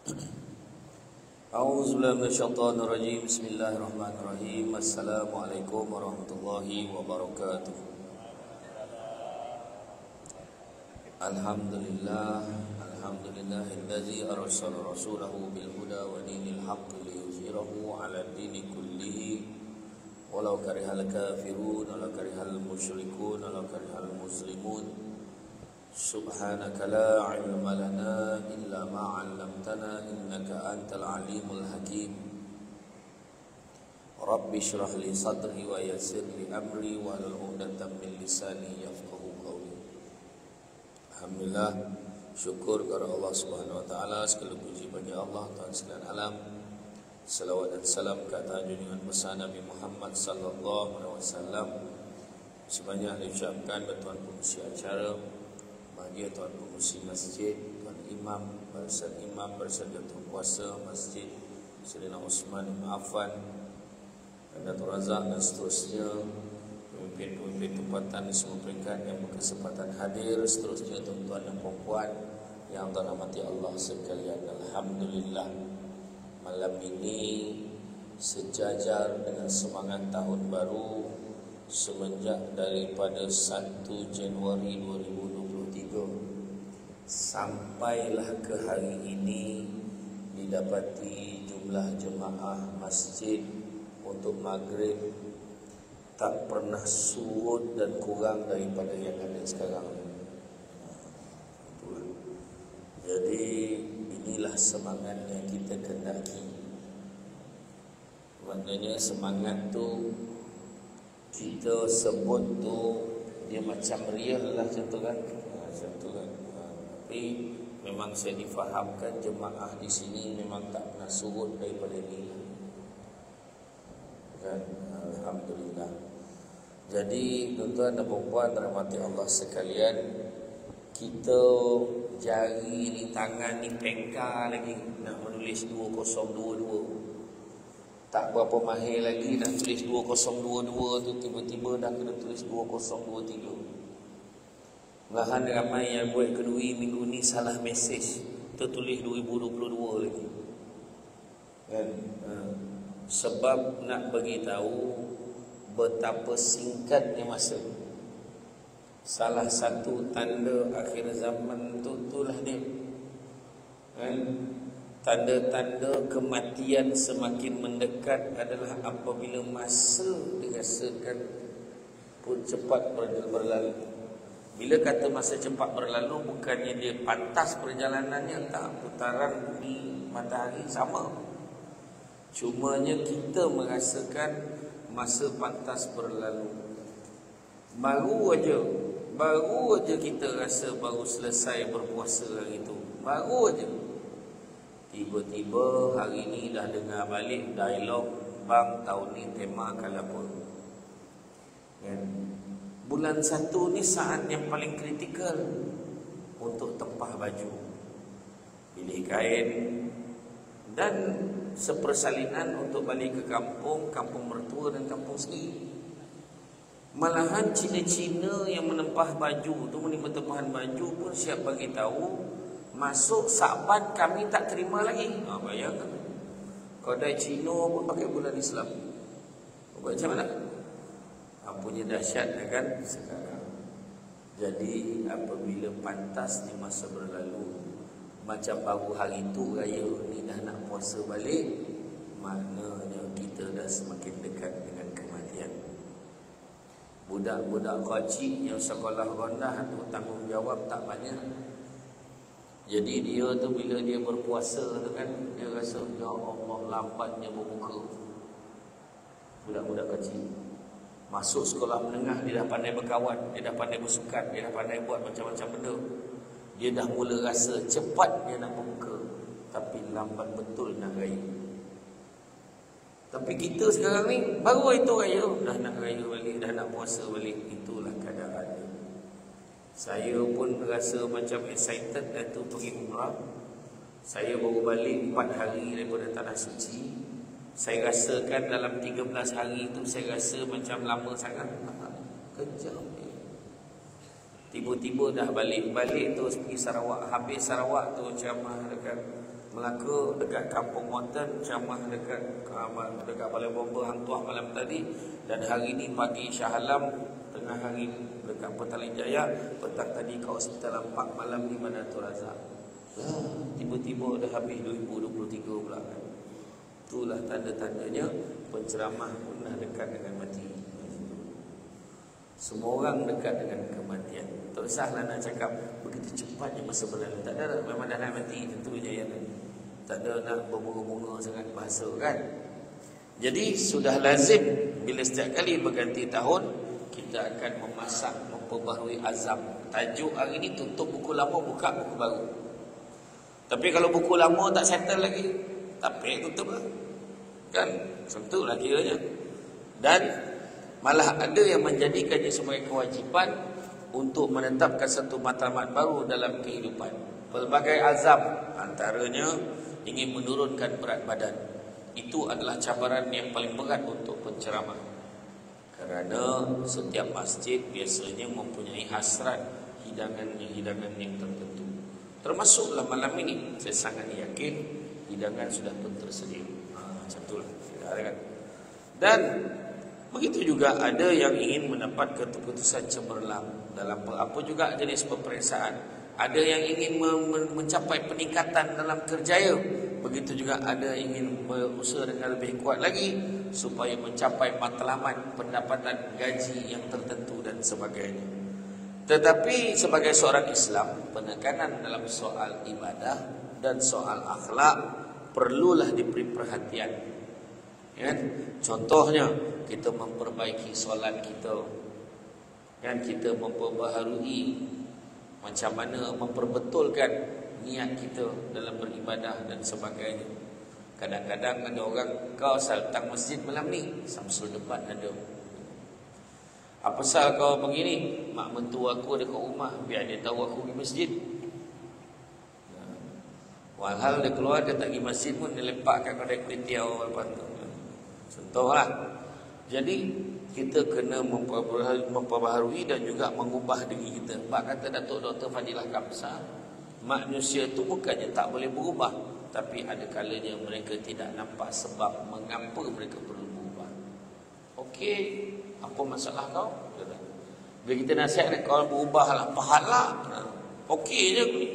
A'udzubillahi minasyaitonirrajim. Bismillahirrahmanirrahim. Assalamualaikum warahmatullahi wabarakatuh. Alhamdulillahillazi arsala rasulahu bil huda wa dinil haqqi liyuzhirahu 'ala ad-dini kullihi walau karihal kafirun walau karihal musyrikun walau karihal muslimun. Subhanaka la ilma lana illa ma 'allamtana innaka antal alimul hakim. Rabbi shrah li sadri wa yassir li amri wa hlul 'uqdatam min lisani yafqahu qawli. Alhamdulillah, syukur kepada Allah Subhanahu wa taala, segala puji bagi Allah Tuhan sekalian alam. Salawat dan salam ke atas junjungan besar Nabi Muhammad sallallahu alaihi wasallam. Sebanyak diucapkan kepada tuan pengurusi acara, bahagia tuan pengurusi masjid, tuan imam, barisan jatuh kuasa masjid Sayyidina Uthman bin Affan, Datuk Razak dan seterusnya, pemimpin-pemimpin tempatan di semua peringkat yang berkesempatan hadir, seterusnya tuan-tuan dan puan-puan yang dirahmati Allah sekalian. Alhamdulillah, malam ini sejajar dengan semangat tahun baru semenjak daripada 1 Januari 2023 sampailah ke hari ini didapati jumlah jemaah masjid untuk maghrib tak pernah surut dan kurang daripada yang ada sekarang. Jadi inilah semangat yang kita kendaki. Maknanya semangat tu kita sebut tu dia macam real lah, macam tu kan. Tapi memang saya difahamkan jemaah di sini memang tak pernah surut daripada ini kan. Alhamdulillah. Jadi tuan-tuan dan puan-puan rahmati Allah sekalian, kita jari ni, tangan ni pengkar lagi nak menulis 2022. Tak berapa mahir lagi nak tulis 2022 tu, tiba-tiba dah kena tulis 2023. Malahan ramai yang buat kenduri minggu ni salah mesej, tertulis 2022 lagi kan. Sebab nak bagi tahu betapa singkatnya masa. Salah satu tanda akhir zaman tu itulah dia kan? Tanda-tanda kematian semakin mendekat adalah apabila masa dirasakan pun cepat berlalu. Bila kata masa cepat berlalu, bukannya dia pantas perjalanannya, tak, putaran bumi matahari sama. Cumanya kita merasakan masa pantas berlalu. Baru aja kita rasa baru selesai berpuasa hari itu. Baru aja. Tiba-tiba hari ini dah dengar balik dialog bang tahun ni tema akan apa kan? Bulan 1 ni saat yang paling kritikal untuk tempah baju, pilih kain, dan sepersalinan untuk balik ke kampung mertua dan kampung sendiri. Malahan Cina-Cina yang menempah baju tu, menerima tempahan baju pun siap bagi tahu masuk Sa'ban kami tak terima lagi. Bayangkan kedai Cina pun pakai bulan Islam. Macam mana? Punya dahsyat kan sekarang. Jadi apabila pantasnya masa berlalu, macam baru hari itu raya ni dah nak puasa balik, maknanya kita dah semakin dekat dengan kematian. Budak-budak kecil yang sekolah rendah tu tanggungjawab tak banyak. Jadi dia tu bila dia berpuasa tu kan, dia rasa ya Allah lambatnya berbuka. Budak-budak kecil masuk sekolah menengah, dia dah pandai berkawan, dia dah pandai bersukan, dia dah pandai buat macam-macam benda. Dia dah mula rasa cepat dia nak berbuka, tapi lambat betul nak raya. Tapi kita sekarang ni baru itu raya, dah nak raya balik, dah nak puasa balik. Itulah keadaan dia. Saya pun rasa macam excited dah tu pergi umrah. Saya baru balik 4 hari daripada Tanah Suci. Saya rasakan dalam 13 hari itu saya rasa macam lama sangat. Kejam. Tiba-tiba dah balik terus pergi Sarawak. Habis Sarawak tu ceramah dekat Melaka dekat Kampung Monten, ceramah dekat Balai Bomba Hang Tuah malam tadi, dan hari ini pagi Shah Alam, tengah hari dekat Petaling Jaya, petang tadi kat Hospital Lampak, malam di Manatul Razak. Tiba-tiba dah habis 2023 pula kan. Itulah tanda-tandanya penceramah pun dah dekat dengan mati. Semua orang dekat dengan kematian. Tak usahlah nak cakap begitu cepatnya masa berlalu. Tak ada, memang dah nak mati tentunya ya kan. Tak ada nak berbunga-bunga sangat bahasa kan. Jadi sudah lazim bila setiap kali berganti tahun kita akan memasak, memperbaharui azam. Tajuk hari ni tutup buku lama, buka buku baru. Tapi kalau buku lama tak settle lagi, tak payah tutup lah. Kan? Macam lah kiranya. Dan malah ada yang menjadikannya sebagai kewajipan untuk menetapkan satu matlamat baru dalam kehidupan. Pelbagai azam, antaranya ingin menurunkan berat badan. Itu adalah cabaran yang paling berat untuk penceramah. Kerana setiap masjid biasanya mempunyai hasrat hidangan yang tertentu. Termasuklah malam ini, saya sangat yakin hidangan sudah pun tersedia. Macam itulah. Dan begitu juga ada yang ingin mendapat keputusan cemerlang dalam apa juga jenis peperiksaan. Ada yang ingin mencapai peningkatan dalam kerjaya. Begitu juga ada yang ingin berusaha dengan lebih kuat lagi supaya mencapai matlamat pendapatan gaji yang tertentu dan sebagainya. Tetapi sebagai seorang Islam, penekanan dalam soal ibadah dan soal akhlak perlulah diberi perhatian. Ya? Contohnya kita memperbaiki solat kita, dan kita memperbaharui macam mana memperbetulkan niat kita dalam beribadah dan sebagainya. Kadang-kadang ada orang, kau asal datang masjid malam ni, Samsul debat ada. Apa pasal kau begini? Mak mentua aku ada kat rumah, biar dia tahu aku pergi masjid. Walhal dia keluar, dia tak pergi masjid pun, dia lepakkan kedai kuih tiaw lepas tu. Contohlah. Jadi kita kena memperbaharui dan juga mengubah diri kita. Sebab kata Datuk Dr. Fadilah Kamsah, manusia itu bukannya tak boleh berubah, tapi ada kalanya mereka tidak nampak sebab mengapa mereka perlu berubah. Okey, apa masalah kau? Bila kita nasihat, kau berubahlah, pahatlah. Okey je aku ni.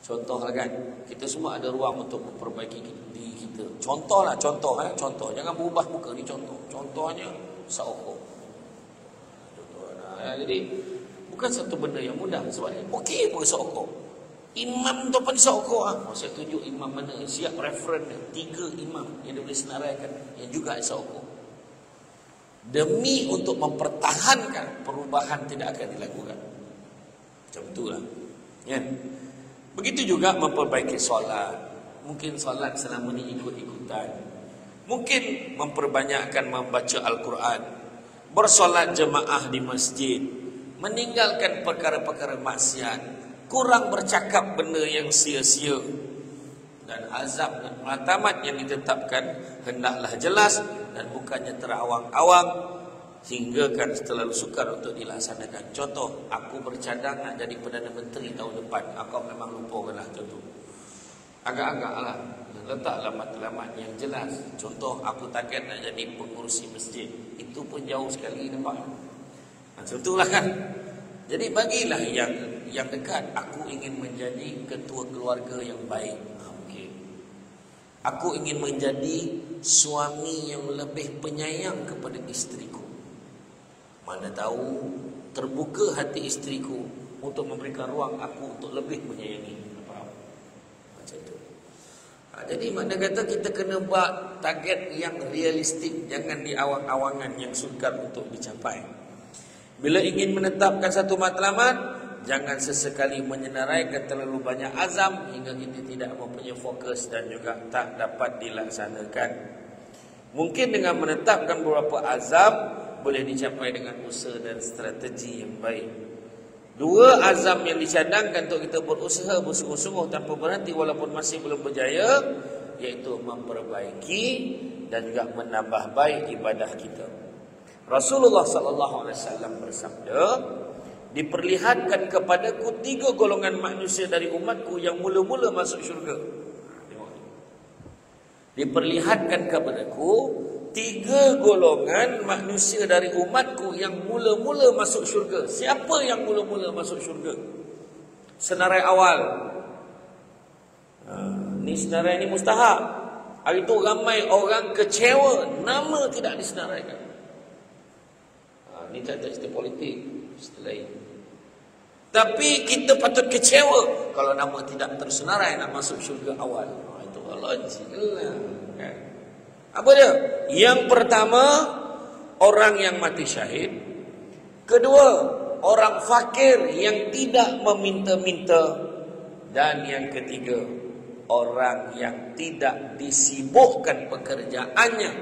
Contohlah kan, kita semua ada ruang untuk memperbaiki diri kita. Contohlah, contoh. Jangan berubah muka ni contoh. Contohnya, saoko. Jadi, bukan satu benda yang mudah. Sebab okey pun saoko. Imam tu apa ni saoko? Saya tunjuk imam mana. Siap referen 3 imam yang dia boleh senaraikan. Yang juga saoko. Demi untuk mempertahankan perubahan tidak akan dilakukan. Macam itulah. Ya. Begitu juga memperbaiki solat. Mungkin solat selama ni ikut-ikutan. Mungkin memperbanyakkan membaca Al-Quran. Bersolat jemaah di masjid. Meninggalkan perkara-perkara maksiat. Kurang bercakap benda yang sia-sia. Dan azab dan matlamat yang ditetapkan hendaklah jelas dan bukannya terawang-awang sehingga kan terlalu sukar untuk dilaksanakan. Contoh, aku bercadang nak jadi Perdana Menteri tahun depan. Aku memang lupakanlah contoh. Agak-agaklah letaklah matlamat yang jelas. Contoh, aku target nak jadi pengurusi masjid. Itu pun jauh sekali nampak. Macam itulah kan. Jadi bagilah yang dekat. Aku ingin menjadi ketua keluarga yang baik. Okey. Aku ingin menjadi suami yang lebih penyayang kepada isteriku. Mana tahu terbuka hati isteriku untuk memberikan ruang aku untuk lebih menyayangi. Faham? Macam itu. Jadi makna kata kita kena buat target yang realistik. Jangan di awang-awangan yang sukar untuk dicapai. Bila ingin menetapkan satu matlamat, jangan sesekali menyenaraikan terlalu banyak azam hingga kita tidak mempunyai fokus dan juga tak dapat dilaksanakan. Mungkin dengan menetapkan beberapa azam boleh dicapai dengan usaha dan strategi yang baik. 2 azam yang dicadangkan untuk kita berusaha bersungguh-sungguh tanpa berhenti walaupun masih belum berjaya, iaitu memperbaiki dan juga menambah baik ibadah kita. Rasulullah sallallahu alaihi wasallam bersabda, diperlihatkan kepadaku 3 golongan manusia dari umatku yang mula-mula masuk syurga. Diperlihatkan kepadaku 3 golongan manusia dari umatku yang mula-mula masuk syurga. Siapa yang mula-mula masuk syurga? Senarai awal. Ni senarai ni mustahak. Hari itu ramai orang kecewa nama tidak disenaraikan. Ni tak cerita politik, cerita lain. Tapi kita patut kecewa kalau nama tidak tersenarai nak masuk syurga awal. Itu logik lah. Apa dia? Yang pertama, orang yang mati syahid. Kedua, orang fakir yang tidak meminta-minta. Dan yang ketiga, orang yang tidak disibukkan pekerjaannya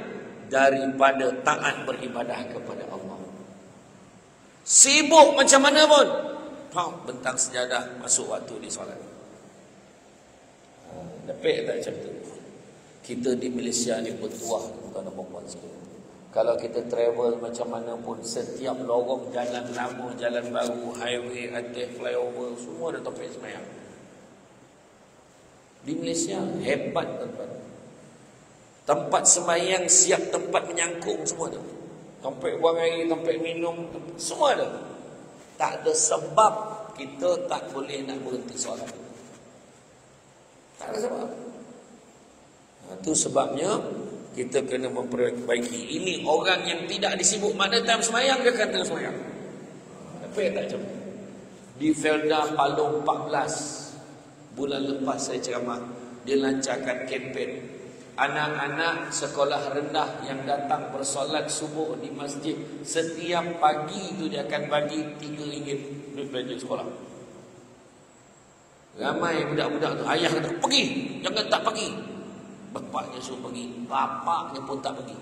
daripada taat beribadah kepada Allah. Sibuk macam mana pun, bentang sejadah masuk waktu di solat. Dapat tak macam tu? Kita di Malaysia ni bertuah, tuan dan puan sekalian. Kalau kita travel macam mana pun, setiap lorong jalan lama, jalan baru, highway, atas flyover, semua ada topik semayang. Di Malaysia hebat tuan-tuan. Tempat semayang siap tempat menyangkung semua ada. Tempat buang air, tempat minum, semua ada. Tak ada sebab kita tak boleh nak berhenti solat. Tak ada sebab. Itu sebabnya kita kena memperbaiki. Ini orang yang tidak disibuk. Mana time semayang dia akan tengah semayang. Tapi tak macam di Felda Palung 14 bulan lepas saya ceramah, dia lancarkan kempen. Anak-anak sekolah rendah yang datang bersolat subuh di masjid, setiap pagi itu dia akan bagi RM3 duit belanja sekolah. Ramai budak-budak tu, ayah kata pergi, jangan tak pergi. Bapaknya suruh pergi, bapaknya pun tak pergi.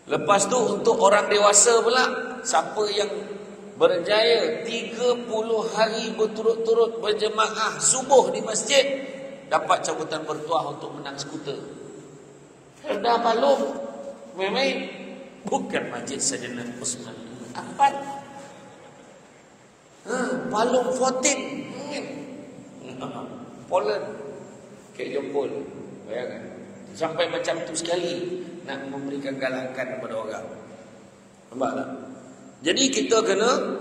Lepas tu untuk orang dewasa pula, siapa yang berjaya 30 hari berturut-turut berjemaah subuh di masjid, dapat cabutan bertuah untuk menang skuter. Dah Palung memang bukan Masjid Sayyidina Osman Affan. Palung 14 Poland Kek Jempol. Bayangkan. Sampai macam tu sekali nak memberikan galakan kepada orang. Nampak tak? Jadi kita kena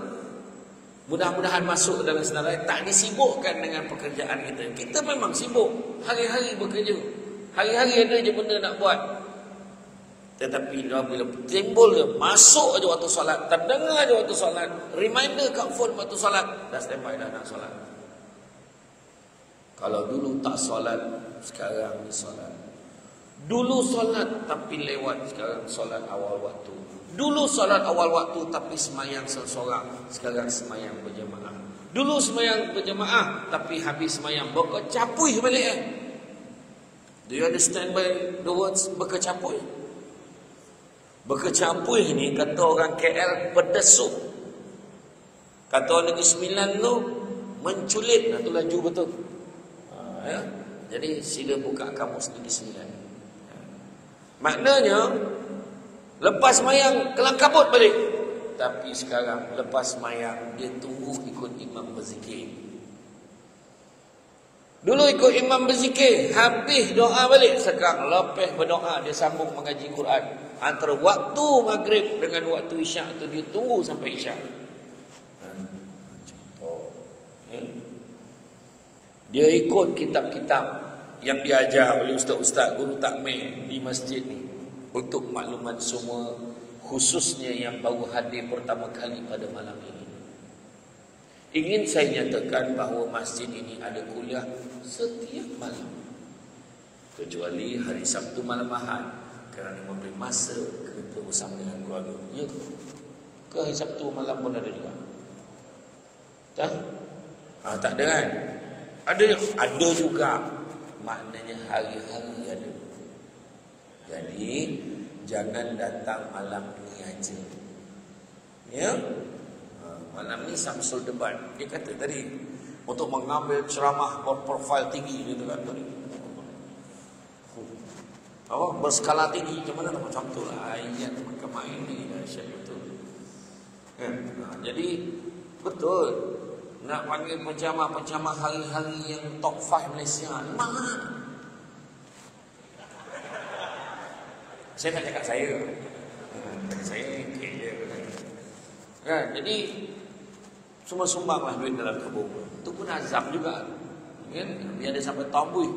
mudah-mudahan masuk dalam senarai, tak disibukkan dengan pekerjaan kita. Kita memang sibuk, hari-hari bekerja, hari-hari ada je benda nak buat. Tetapi bila timbul dia, masuk aja waktu solat, terdengar aja waktu solat, reminder kat phone waktu solat, dah standby dah nak solat. Kalau dulu tak solat, sekarang ni solat. Dulu solat tapi lewat, sekarang solat awal waktu. Dulu solat awal waktu tapi semayang seorang, sekarang semayang berjemaah. Dulu semayang berjemaah tapi habis semayang berkecapui balik. Do you understand by the words berkecapui? Berkecapui ni kata orang KL berdesuk. Kata orang Negeri Sembilan tu menculit. Itu laju betul. Ya? Jadi sila buka kamus Negeri Sembilan. Maknanya lepas mayang kelang kabut balik. Tapi sekarang lepas mayang dia tunggu ikut imam berzikir. Dulu ikut imam berzikir, habis doa balik. Sekarang lepas berdoa dia sambung mengaji Quran. Antara waktu maghrib dengan waktu isyak tu dia tunggu sampai isyak. Dia ikut kitab-kitab yang diajar oleh ustaz-ustaz guru takmir di masjid ni. Untuk makluman semua, khususnya yang baru hadir pertama kali pada malam ini, ingin saya nyatakan bahawa masjid ini ada kuliah setiap malam, kecuali hari Sabtu malam Ahad, kerana memberi masa kita bersama dengan keluarga. Ya ke hari Sabtu malam pun ada juga? Tak? Tak ada kan? Ada juga. Maknanya hari-hari ada. Jadi jangan datang malam ini aja. Ya? Malam ni Samsul debat. Dia kata tadi untuk mengambil ceramah berprofil tinggi gitu kan tadi. Berskala tinggi macam mana? Macam tu lah ayat macam main ni dahsyat betul. Jadi betul nak panggil penceramah hari-hari yang top 5 Malaysia. Mana? Saya tak cakap saya. Saya je. Jadi semua sumbanglah duit dalam tabung. Itu pun azam juga. Kan? Biar dia sampai tabung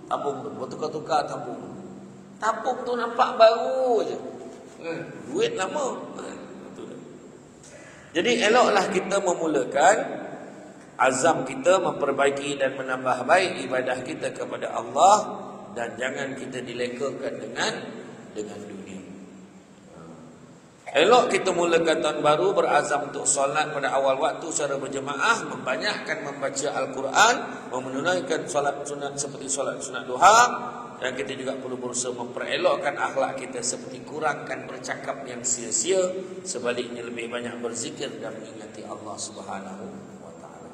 tu, bertukar-tukar tabung. Tabung tu nampak baru je. Duit lama. Jadi eloklah kita memulakan azam kita memperbaiki dan menambah baik ibadah kita kepada Allah, dan jangan kita dilekakan dengan dunia. Elok kita mulakan tahun baru berazam untuk solat pada awal waktu secara berjemaah, membanyakkan membaca Al-Quran, menunaikan solat sunat seperti solat sunat duha, dan kita juga perlu berusaha memperelokkan akhlak kita seperti kurangkan bercakap yang sia-sia, sebaliknya lebih banyak berzikir dan mengingati Allah Subhanahu wa taala.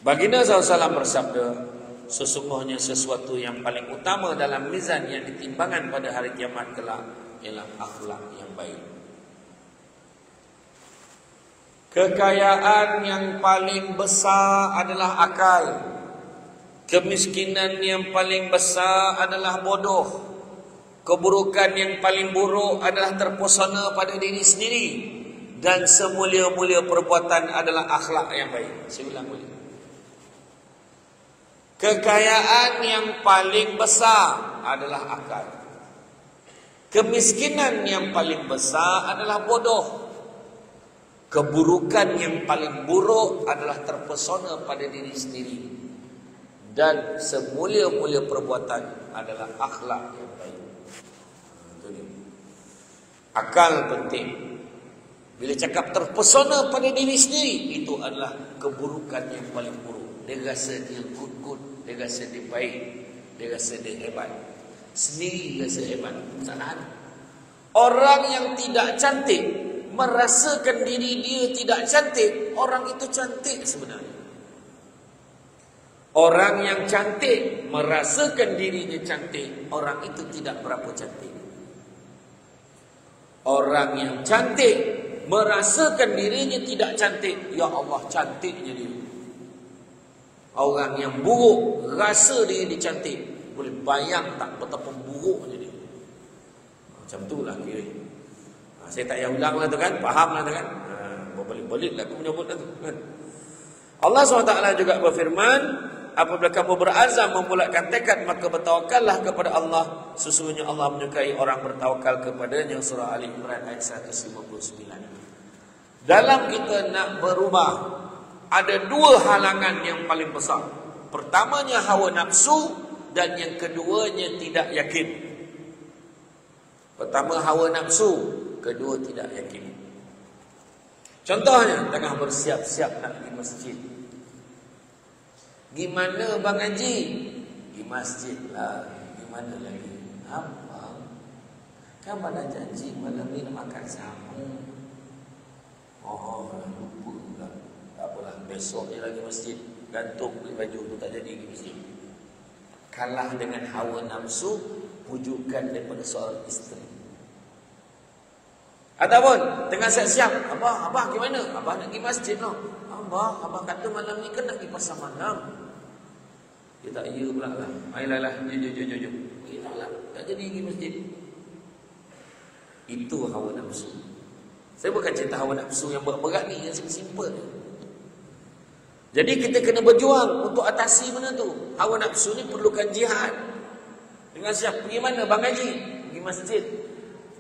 Baginda SAW bersabda, sesungguhnya sesuatu yang paling utama dalam mizan yang ditimbangan pada hari kiamat kelak ialah akhlak yang baik. Kekayaan yang paling besar adalah akal. Kemiskinan yang paling besar adalah bodoh. Keburukan yang paling buruk adalah terpesona pada diri sendiri. Dan semulia-mulia perbuatan adalah akhlak yang baik. Saya ulang balik. Kekayaan yang paling besar adalah akal. Kemiskinan yang paling besar adalah bodoh. Keburukan yang paling buruk adalah terpesona pada diri sendiri. Dan semulia-mulia perbuatan adalah akhlak yang baik. Itu dia. Akal penting. Bila cakap terpesona pada diri sendiri, itu adalah keburukan yang paling buruk. Dia rasa dia good, dia rasa dia baik, dia rasa dia hebat. Sendiri rasa hebat. Kesalahan. Orang yang tidak cantik merasakan diri dia tidak cantik, orang itu cantik sebenarnya. Orang yang cantik merasakan dirinya cantik, orang itu tidak berapa cantik. Orang yang cantik merasakan dirinya tidak cantik, ya Allah cantiknya dia. Orang yang buruk rasa diri dia cantik, boleh bayang tak betapa buruknya dia. Macam itulah kira. Saya tak payah ulang lah tu kan, faham lah tu kan. Belit-belit lah aku menyebut lah tu kan. Allah SWT juga berfirman, apabila kamu berazam membulatkan tekad, maka bertawakallah kepada Allah. Sesungguhnya Allah menyukai orang bertawakal kepadanya. Surah Ali Imran ayat 159. Dalam kita nak berubah, ada dua halangan yang paling besar. Pertamanya hawa nafsu, dan yang keduanya tidak yakin. Pertama hawa nafsu, kedua tidak yakin. Contohnya, tengah bersiap-siap nak pergi masjid. Gimana Bang Haji? Di masjid lah. Gimana lagi? Apa? Kan pada janji malam ni nak makan sama. Oh, lupa pula. Tak apalah, besok je lagi masjid. Gantung beli baju tu, tak jadi pergi masjid. Kalah dengan hawa nafsu, pujukan daripada seorang isteri. Ataupun tengah siap-siap, Abah gimana? Abah nak pergi masjid no. Abah kata malam ni kan nak pergi pasar malam. Dia tak iya pula lah. Ayolah, jom. Iyalah, tak jadi pergi masjid. Itu hawa nafsu. Saya bukan cerita hawa nafsu yang berat-berat ni, yang simple. Jadi kita kena berjuang untuk atasi benda tu. Hawa nafsu ni perlukan jihad. Dengan siap, pergi mana Bang Haji? Pergi masjid.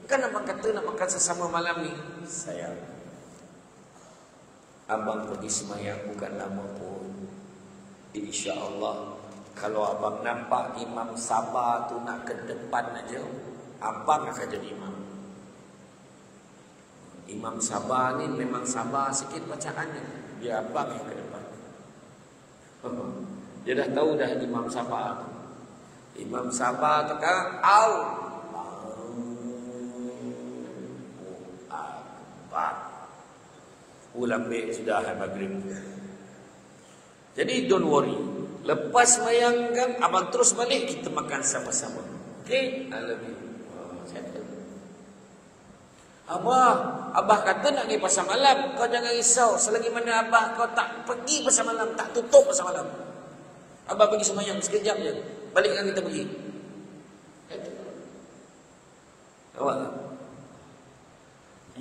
Kan abang kata nak makan sesama malam ni. Sayang, abang pergi semayang bukan lama pun. InsyaAllah, kalau abang nampak Imam Sabah tu nak ke depan aja, abang akan jadi imam. Imam Sabah ni memang sabar sikit bacaannya, dia abang yang ke depan. Dia dah tahu dah Imam Sabah tu. Imam Sabah tu kan ulang baik sudah maghrib. Jadi don't worry. Lepas semayang kan, abang terus balik, kita makan sama-sama. Okay? I love you. Abah kata nak pergi pasar malam. Kau jangan risau. Selagi mana abah kau tak pergi pasar malam, tak tutup pasar malam, abah pergi sembahyang sekejap je, balik dengan kita pergi. Awak.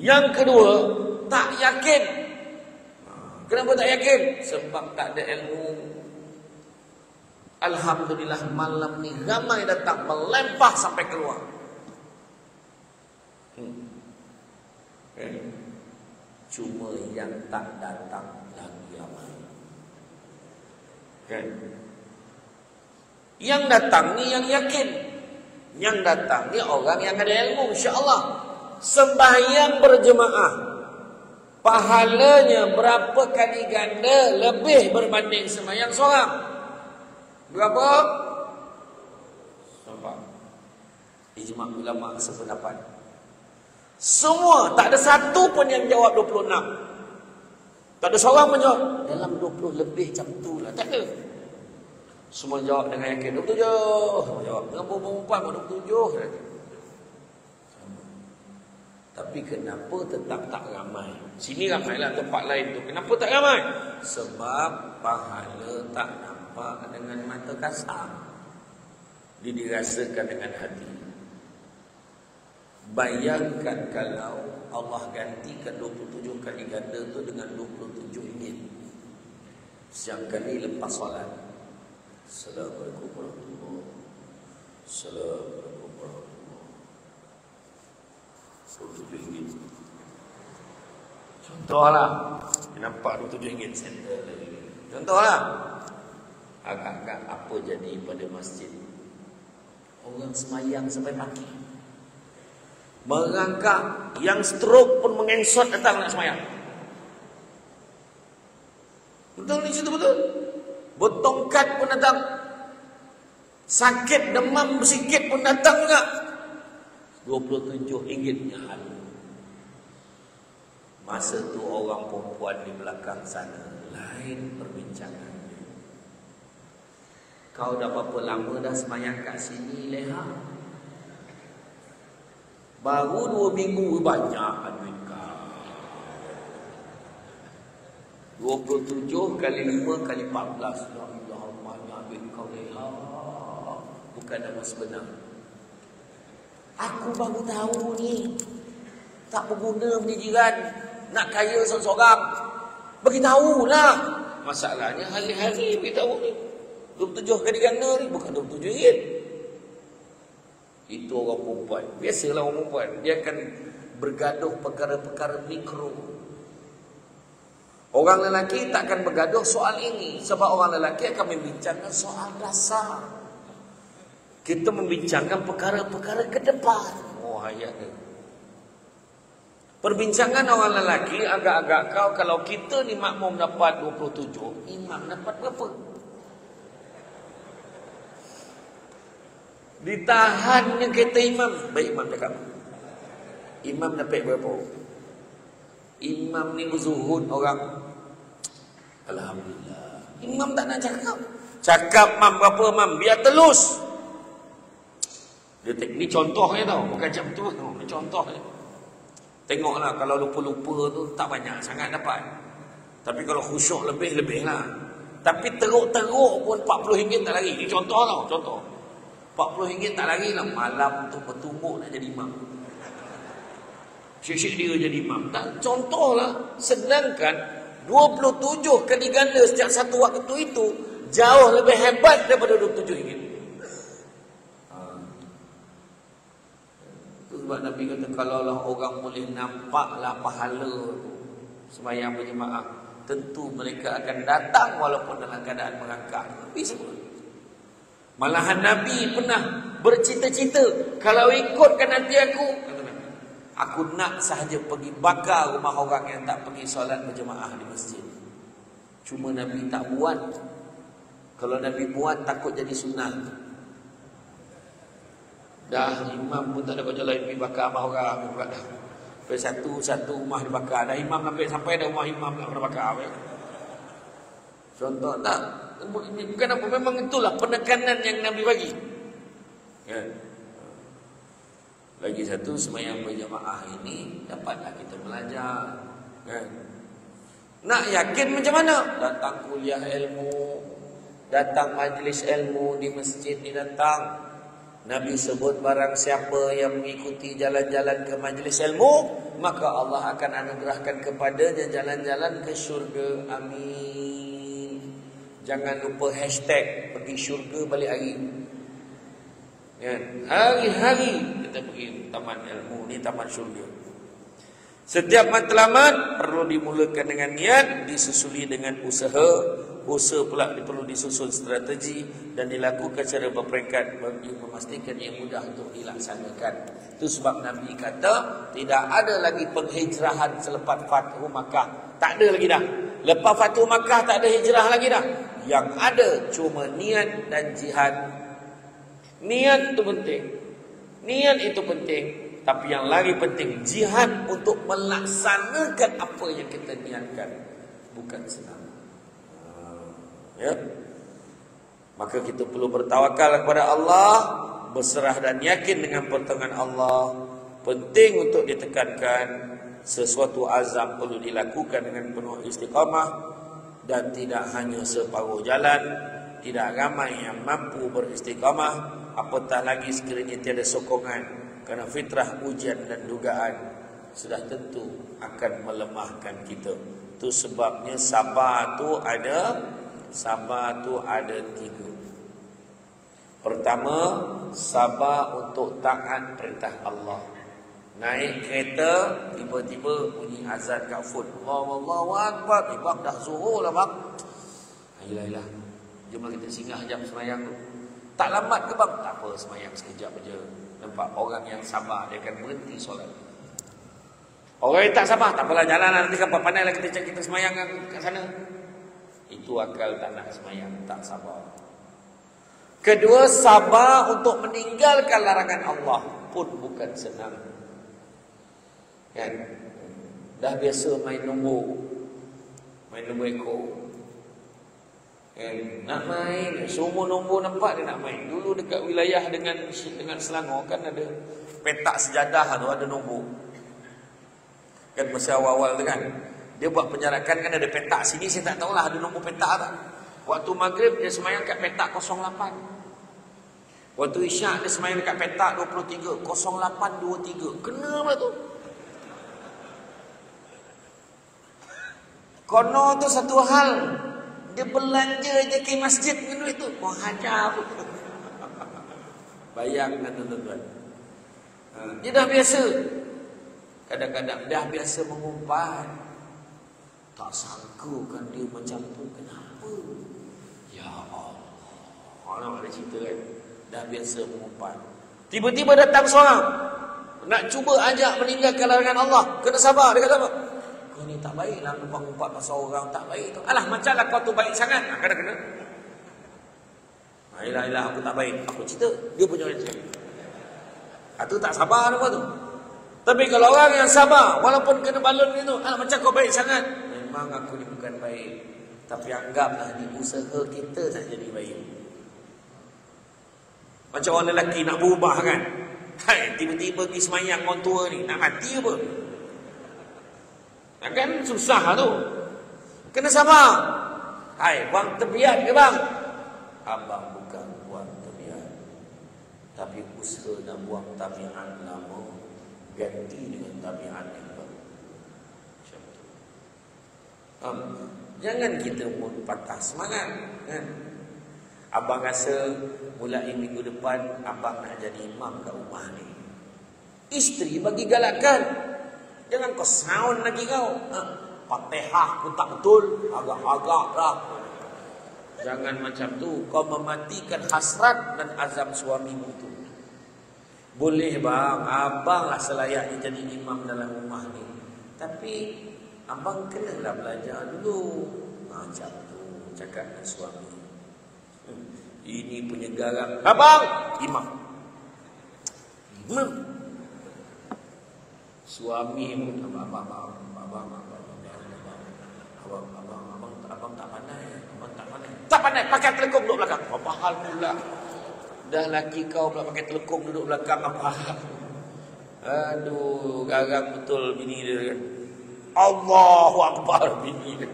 Yang kedua, tak yakin. Kenapa tak yakin? Sebab tak ada ilmu. Alhamdulillah malam ni ramai datang, melempah sampai keluar. Cuma yang tak datang lagi ramai. Yang datang ni yang yakin. Yang datang ni orang yang ada ilmu, insya-Allah. Sembahyang berjemaah, pahalanya berapa kali ganda lebih berbanding sembahyang seorang? Berapa? Sampai ijma' ulama sependapat. Semua, tak ada satu pun yang jawab 26. Tak ada seorang pun jawab dalam 20 lebih macam tu lah. Tak ada. Semua jawab dengan yakin 27. Semua jawab dengan perempuan pun 27. Tapi kenapa tetap tak ramai? Sini ramailah, tempat lain tu kenapa tak ramai? Sebab pahala tak nampak dengan mata kasar, dia dirasakan dengan hati. Bayangkan kalau Allah gantikan 27 kali ganda tu dengan 27 ringgit setiap kali lepas solat. Assalamualaikum warahmatullahi wabarakatuh. Assalamualaikum warahmatullahi wabarakatuh. 27 ringgit. Contohlah, dia nampak 27 ringgit senter lagi. Contohlah, agak-agak apa jadi pada masjid? Orang semayang sampai pagi, merangkak, yang stroke pun mengengsot datang nak semayang. Betul ni situ betul. Bertongkat pun datang. Sakit demam bersikit pun datang juga. 27 ringgitnya halu. Masa tu orang perempuan di belakang sana lain perbincangan. Kau dah berapa lama dah semayang kat sini, Leha? Baru 2 minggu, banyak duit kau. 27 kali 5 kali 14. Ya Allah, banyak duit kau, Leha. Bukan nama sebenar. Aku baru tahu ni. Tak berguna punya jiran. Nak kaya seorang-seorang. Beritahulah. Masalahnya hari-hari beritahu ni. 27 kali ganda ni bukan 27 ringgit. Itu orang perempuan. Biasalah orang perempuan. Dia akan bergaduh perkara-perkara mikro. Orang lelaki tak akan bergaduh soal ini. Sebab orang lelaki akan membincangkan soal dasar. Kita membincangkan perkara-perkara ke depan. Oh, ayat ni. Perbincangan orang lelaki agak-agak kau, kalau kita ni makmum dapat 27, imam dapat berapa? Ditahannya kereta imam. Baik, imam cakap, imam dapat berapa? Imam ni berzuhud orang. Alhamdulillah. Imam tak nak cakap. Cakap mam berapa mam? Biar telus. Dia ni contohnya tau. Bukan macam tu. Ni contohnya. Tengoklah, kalau lupa-lupa tu tak banyak sangat dapat. Tapi kalau khusyuk lebih-lebih lah. Tapi teruk-teruk pun 40 ringgit tak lari. Ini contoh tau, contoh. 40 ringgit tak lari lah. Malam tu bertumbuk nak jadi imam. Syek-syek dia jadi imam. Tak, contoh lah. Sedangkan 27 kali ganda setiap satu waktu itu jauh lebih hebat daripada 27 ringgit. Sebab Nabi kata, kalaulah orang boleh nampaklah pahala sembahyang berjemaah, tentu mereka akan datang walaupun dalam keadaan merangkak. Nabi sebut. Malahan Nabi pernah bercita-cita, kalau ikutkan nanti aku nak sahaja pergi bakar rumah orang yang tak pergi solat berjemaah di masjid. Cuma Nabi tak buat. Kalau Nabi buat takut jadi sunnah. Dah imam pun tak ada kerja lain, pergi bakar rumah orang. Sampai satu rumah dibakar. Dah imam sampai dah rumah imam nak bakar. Contoh tak? Bukan apa, memang itulah penekanan yang Nabi bagi. Ya. Lagi satu, sembahyang berjamaah ini dapatlah kita belajar, kan? Nak yakin macam mana? Datang kuliah ilmu, datang majlis ilmu di masjid ni datang. Nabi sebut barang siapa yang mengikuti jalan-jalan ke majlis ilmu, maka Allah akan anugerahkan kepadanya jalan-jalan ke syurga. Amin. Jangan lupa hashtag pergi syurga balik hari. Ya, hari-hari kita pergi taman ilmu ni, taman syurga. Setiap matlamat perlu dimulakan dengan niat, disusuli dengan usaha. Usaha pula perlu disusun strategi dan dilakukan secara berperingkat bagi memastikan yang mudah untuk dilaksanakan. Itu sebab Nabi kata tidak ada lagi penghijrahan selepas Fathu Makkah. Tak ada lagi dah. Lepas Fathu Makkah tak ada hijrah lagi dah. Yang ada cuma niat dan jihad. Niat itu penting. Niat itu penting. Tapi yang lagi penting, jihad untuk melaksanakan apa yang kita niatkan. Bukan senang. Ya. Maka kita perlu bertawakal kepada Allah, berserah dan yakin dengan pertolongan Allah. Penting untuk ditekankan, sesuatu azam perlu dilakukan dengan penuh istiqamah dan tidak hanya separuh jalan. Tidak ramai yang mampu beristiqamah, apatah lagi sekiranya tiada sokongan. Kerana fitrah, ujian dan dugaan sudah tentu akan melemahkan kita. Itu sebabnya sabar tu ada 3. Pertama, sabar untuk taat perintah Allah. Naik kereta, tiba-tiba bunyi azan kat phone. Allahu Akbar. Bang dah zuhur lah bang. Ayolah. Jomlah kita singgah jam semayang tu. Tak lambat ke bang? Tak apa, semayang sekejap aja. Nampak orang yang sabar, dia akan berhenti solat. Orang yang tak sabar, tak apalah, jalan lah, nanti kapal pandai lah kita semayang kat sana. Itu akal tak nak semayang, tak sabar. Kedua, sabar untuk meninggalkan larangan Allah pun bukan senang. Kan? Dah biasa main nombor ekor. Nak main, semua nombor nampak dia nak main. Dulu dekat wilayah dengan Selangor kan ada petak sejadah tu, ada nombor. Kan masa awal-awal tu kan, dia buat penjarakan kan ada petak sini, saya tak tahulah ada nombor petak tak. Waktu maghrib dia semayang kat petak 08. Waktu isyak dia semayang dekat petak 23 0823. Kena pula tu. Kono tu satu hal, dia belanja je ke masjid dengan duit tu, mau hajar pun. Bayangkan tuan-tuan. Dia dah biasa. Kadang-kadang dah biasa mengumpat. Tak sangka kan dia macam tu. Kenapa? Ya Allah. Orang ada cerita kan. Dah biasa mengumpat. Tiba-tiba datang seorang nak cuba ajak meninggalkan larangan Allah. Kena sabar. Dia kata apa? Kau ni tak baik lah ngumpat pasal orang tak baik tu. Alah, macam lah kau tu baik sangat. Kena. Yelah, aku tak baik. Aku cerita, dia punya orang cerita. Itu tak sabar apa tu. Tapi kalau orang yang sabar, walaupun kena balon itu, macam kau baik sangat. Memang aku ni bukan baik. Tapi anggaplah ni usaha kita tak jadi baik. Macam orang lelaki nak berubah kan. Tiba-tiba pergi semayang orang tua ni, nak mati apa? Kan susah tu. Kena sabar. Buang tebiat ke bang? Abang bukan buang tebiat, tapi usaha nak buang tabiat lama ganti dengan tabiat yang baru. Macam tu. Jangan kita pun patah semangat kan? Abang rasa mulai minggu depan abang nak jadi imam kat rumah ni. Isteri bagi galakan, jangan kau sound lagi kau. Fatihah pun tak betul, agak-agak lah. Jangan macam tu. Kau mematikan hasrat dan azam suamimu tu. Boleh bang, abang lah selayaknya jadi imam dalam rumah ni. Tapi abang kenalah belajar dulu. Macam tu cakap dengan suami. Ini penyegaran. Abang imam. Suami pun abang tak pandai. Tak pandai pakai telekung duduk belakang. Apa hal pula? Dah laki kau pula pakai telekung duduk belakang, apa hal? Aduh, garang betul bini dia kan. Allahu Akbar bini dia.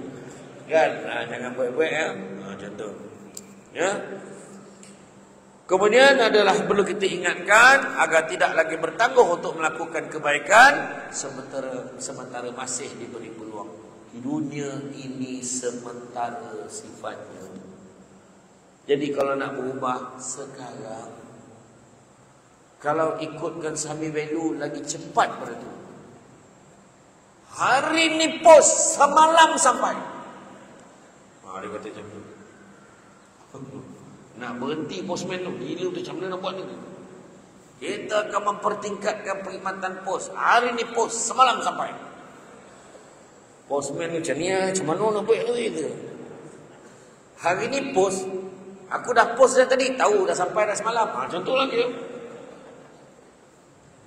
Kan? Jangan baik-baik ya. Macam tu. Ya. Kemudian adalah perlu kita ingatkan agar tidak lagi bertangguh untuk melakukan kebaikan sementara masih diberi peluang. Dunia ini sementara sifatnya. Jadi kalau nak berubah sekarang, kalau ikutkan Sami Value lagi cepat pada tu. Hari ni post semalam sampai. Dia kata macam tu. Nak berhenti postman tu. Gila tu macam mana nak buat ni. Kita akan mempertingkatkan perkhidmatan pos. Hari ni post semalam sampai. Postman macam ni macam mana nak buat tu. Hari ni post. Aku dah post dah tadi. Tahu dah sampai dah semalam. Macam tu lagi.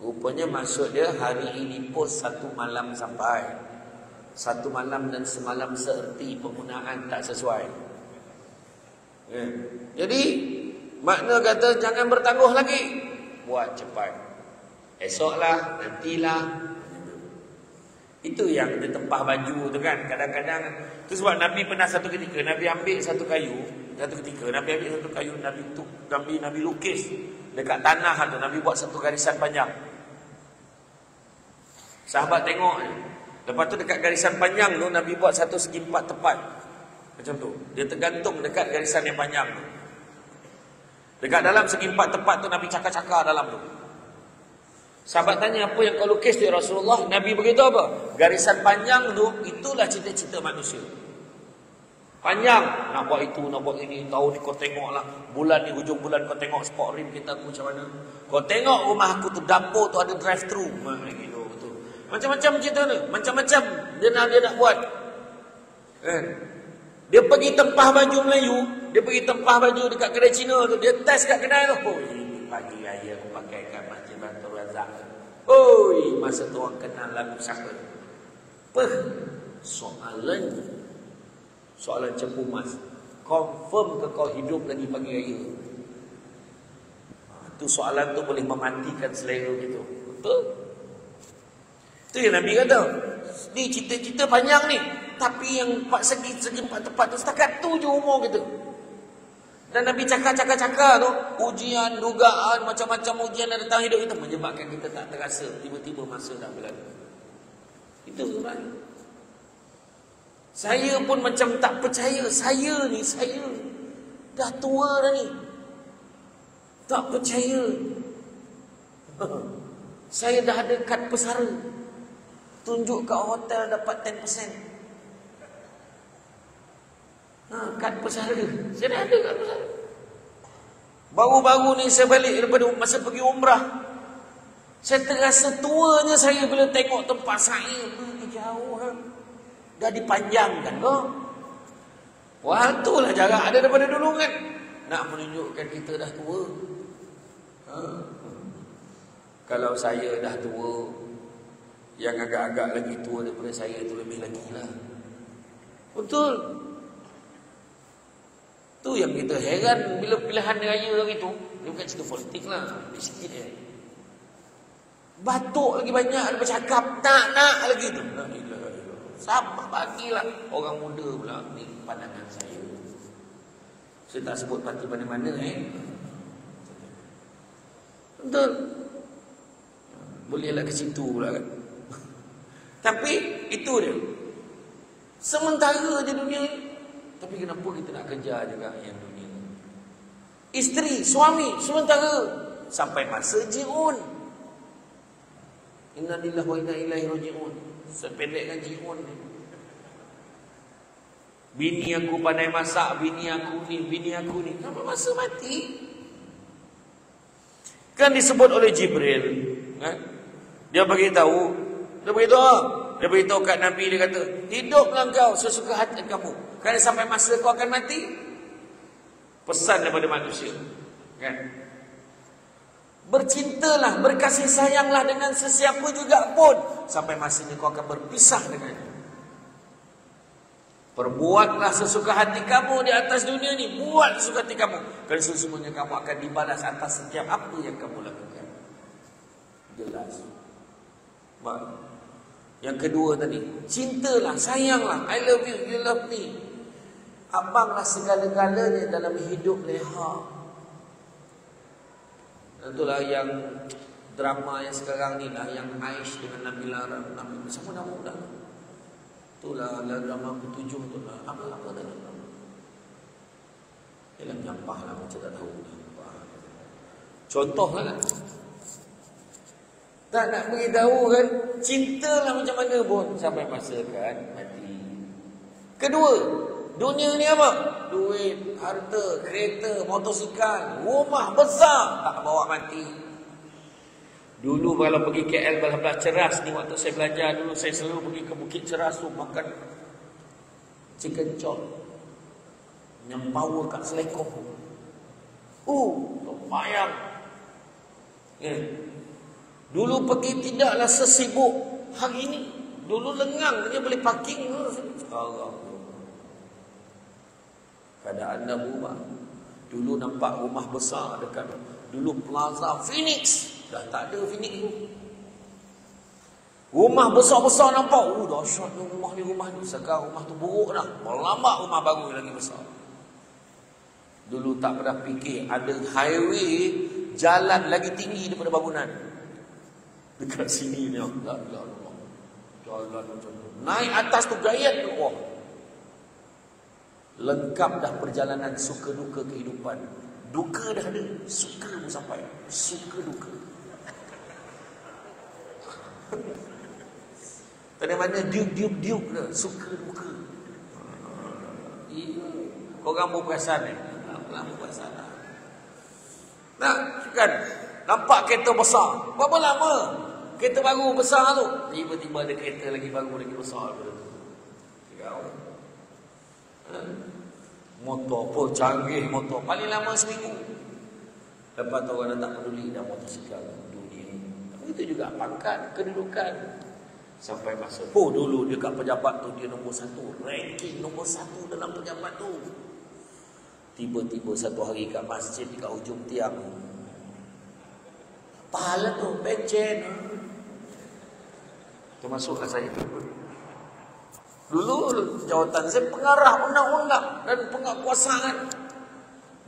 Rupanya maksud dia hari ini post satu malam sampai. Satu malam dan semalam seerti penggunaan tak sesuai. Jadi makna kata jangan bertangguh lagi. Buat cepat. Esoklah, nantilah. Itu yang dia tempah baju tu kan. Kadang-kadang tu sebab Nabi pernah satu ketika Nabi ambil satu kayu. Satu ketika Nabi ambil satu kayu, Nabi lukis dekat tanah tu. Nabi buat satu garisan panjang. Sahabat tengok. Lepas tu dekat garisan panjang tu Nabi buat satu segi empat tepat. Macam tu. Dia tergantung dekat garisan yang panjang tu. Dekat dalam segi empat tepat tu Nabi cakar-cakar dalam tu. Sahabat tanya, apa yang kau lukis tu ya Rasulullah? Nabi beritahu apa? Garisan panjang tu itulah cita-cita manusia. Panjang. Nak buat itu, nak buat ini. Tahun ni kau tengoklah. Bulan ni, hujung bulan kau tengok sport rim kita aku macam mana. Kau tengok rumah aku tu, dapur tu ada drive thru. Macam-macam cerita ni. Macam-macam dia nak buat. Dia pergi tempah baju Melayu. Dia pergi tempah baju dekat kedai Cina tu. Dia test kat kedai tu. Oh, ini pagi raya aku pakai kat Masjid Baitul Razak. Oi, masa tu orang kenal lagu siapa? Soalan cepu mas. Confirm ke kau hidup lagi pagi raya? Tu soalan tu boleh mematikan selera gitu. Betul? Tu yang Nabi kata. Ni cita-cita panjang ni. Tapi yang segi empat tepat tu setakat tu je umur kita. Dan Nabi cakap tu. Ujian, dugaan, macam-macam ujian yang datang hidup kita. Menyebabkan kita tak terasa. Tiba-tiba masa dah berlalu. Itu sebenarnya. Saya pun macam tak percaya. Saya dah tua dah ni. Tak percaya. Saya dah ada kad pesara. Tunjuk kat hotel dapat 10%. Kad pesara. Saya dah ada kad pesara. Baru-baru ni saya balik daripada masa pergi umrah. Saya terasa tuanya saya bila tengok tempat saya. Jauh. Dah dipanjangkan kok. Wah, itulah jarak ada daripada dulu kan. Nak menunjukkan kita dah tua. Kalau saya dah tua, yang agak-agak lagi tua daripada saya itu lebih lagi lah. Betul. Tu yang kita heran bila pilihan raya gitu. Dia bukan cerita politik lah. Dia sikit je. Batuk lagi banyak. Dia bercakap nak lagi tu. Sama bagilah. Orang muda pula. Ni pandangan saya. Saya tak sebut parti mana-mana Betul. Bolehlah ke situ pula kan. Tapi itu dia. Sementara je dunia ni. Tapi kenapa kita nak kejar juga yang dunia ni? Isteri, suami, sementara. Sampai masa ji'un. Inna lillahi wa inna ilaihi raji'un. Sependekkan ji'un ni. Bini aku pandai masak, bini aku ni. Sampai masa mati. Kan disebut oleh Jibril. Dia beritahu kat Nabi, dia kata, hiduplah kau sesuka hati kamu. Kerana sampai masa kau akan mati. Pesan daripada manusia. Kan? Bercintalah, berkasih sayanglah dengan sesiapa juga pun. Sampai masanya kau akan berpisah dengannya. Perbuatlah sesuka hati kamu di atas dunia ni. Buat sesuka hati kamu. Kerana sesungguhnya kamu akan dibalas atas setiap apa yang kamu lakukan. Jelas. Yang kedua tadi, cintalah, sayanglah, I love you, you love me. Abanglah segala-galanya dalam hidup Leha. Itulah yang drama yang sekarang ni lah, yang Aish dengan Nabila Nabi sama nama dah. Itulah drama ke-7 tu lah. Apa tadi? Ialah nyampah lah, macam tak tahu. Contoh lah. Tak nak beritahu kan, cintalah macam mana pun sampai masa kan mati. Kedua, dunia ni apa? Duit, harta, kereta, motosikal, rumah besar, tak bawa mati. Dulu kalau pergi KL belah-belah Ceras ni, waktu saya belajar dulu, saya selalu pergi ke Bukit Ceras tu makan chicken chop, nyembawa kat selekong. Lumayan. Dulu pergi tidaklah sesibuk hari ini. Dulu lengang dia boleh parking. Allah. Keadaan dah berubah. Dulu nampak rumah besar dekat dulu Plaza Phoenix. Dah tak ada Phoenix tu. Rumah besar-besar nampak. Dahsyat ni rumah ni. Sekarang rumah tu buruk dah. Melambat rumah baru lagi besar. Dulu tak pernah fikir ada highway, jalan lagi tinggi daripada bangunan. Dekat sini ni, jalan macam tu. Naik atas tu gayat tu. Lengkap dah perjalanan suka duka kehidupan. Duka dah ada, suka pun sampai. Suka duka. Tak ada mana diuk dah, suka duka. Korang berperasan ni? Berperasan lah. Nah, kan? Nampak kereta besar. Berapa lama kereta baru besar tu? Tiba-tiba ada kereta lagi baru, lagi besar daripada tu. Motor pun canggih motor. Paling lama seminggu. Lepas tu orang dah tak peduli dah motosikal dunia. Begitu juga pangkat, kedudukan. Sampai masa dulu dekat pejabat tu dia nombor 1. Ranking nombor 1 dalam pejabat tu. Tiba-tiba satu hari kat masjid, dekat hujung tiang, pahala tu, pencen. Termasuklah saya. Dulu jawatan saya pengarah undang-undang dan penguasaan.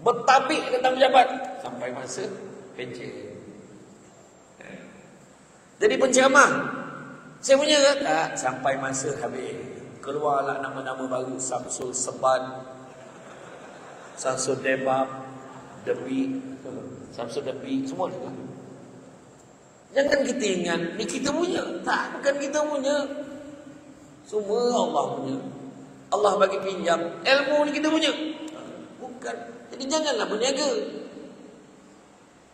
Bertabik kata pejabat. Sampai masa pencen. Jadi penceramah. Saya punya ke? Tak. Sampai masa habis. Keluarlah nama-nama baru. Samsul Seban, Samsul Debab, Debi, Samsul Debi, semua juga. Jangan kita ingat ni kita punya. Tak, bukan kita punya. Semua Allah punya. Allah bagi pinjam. Ilmu ni kita punya. Bukan. Jadi janganlah berniaga.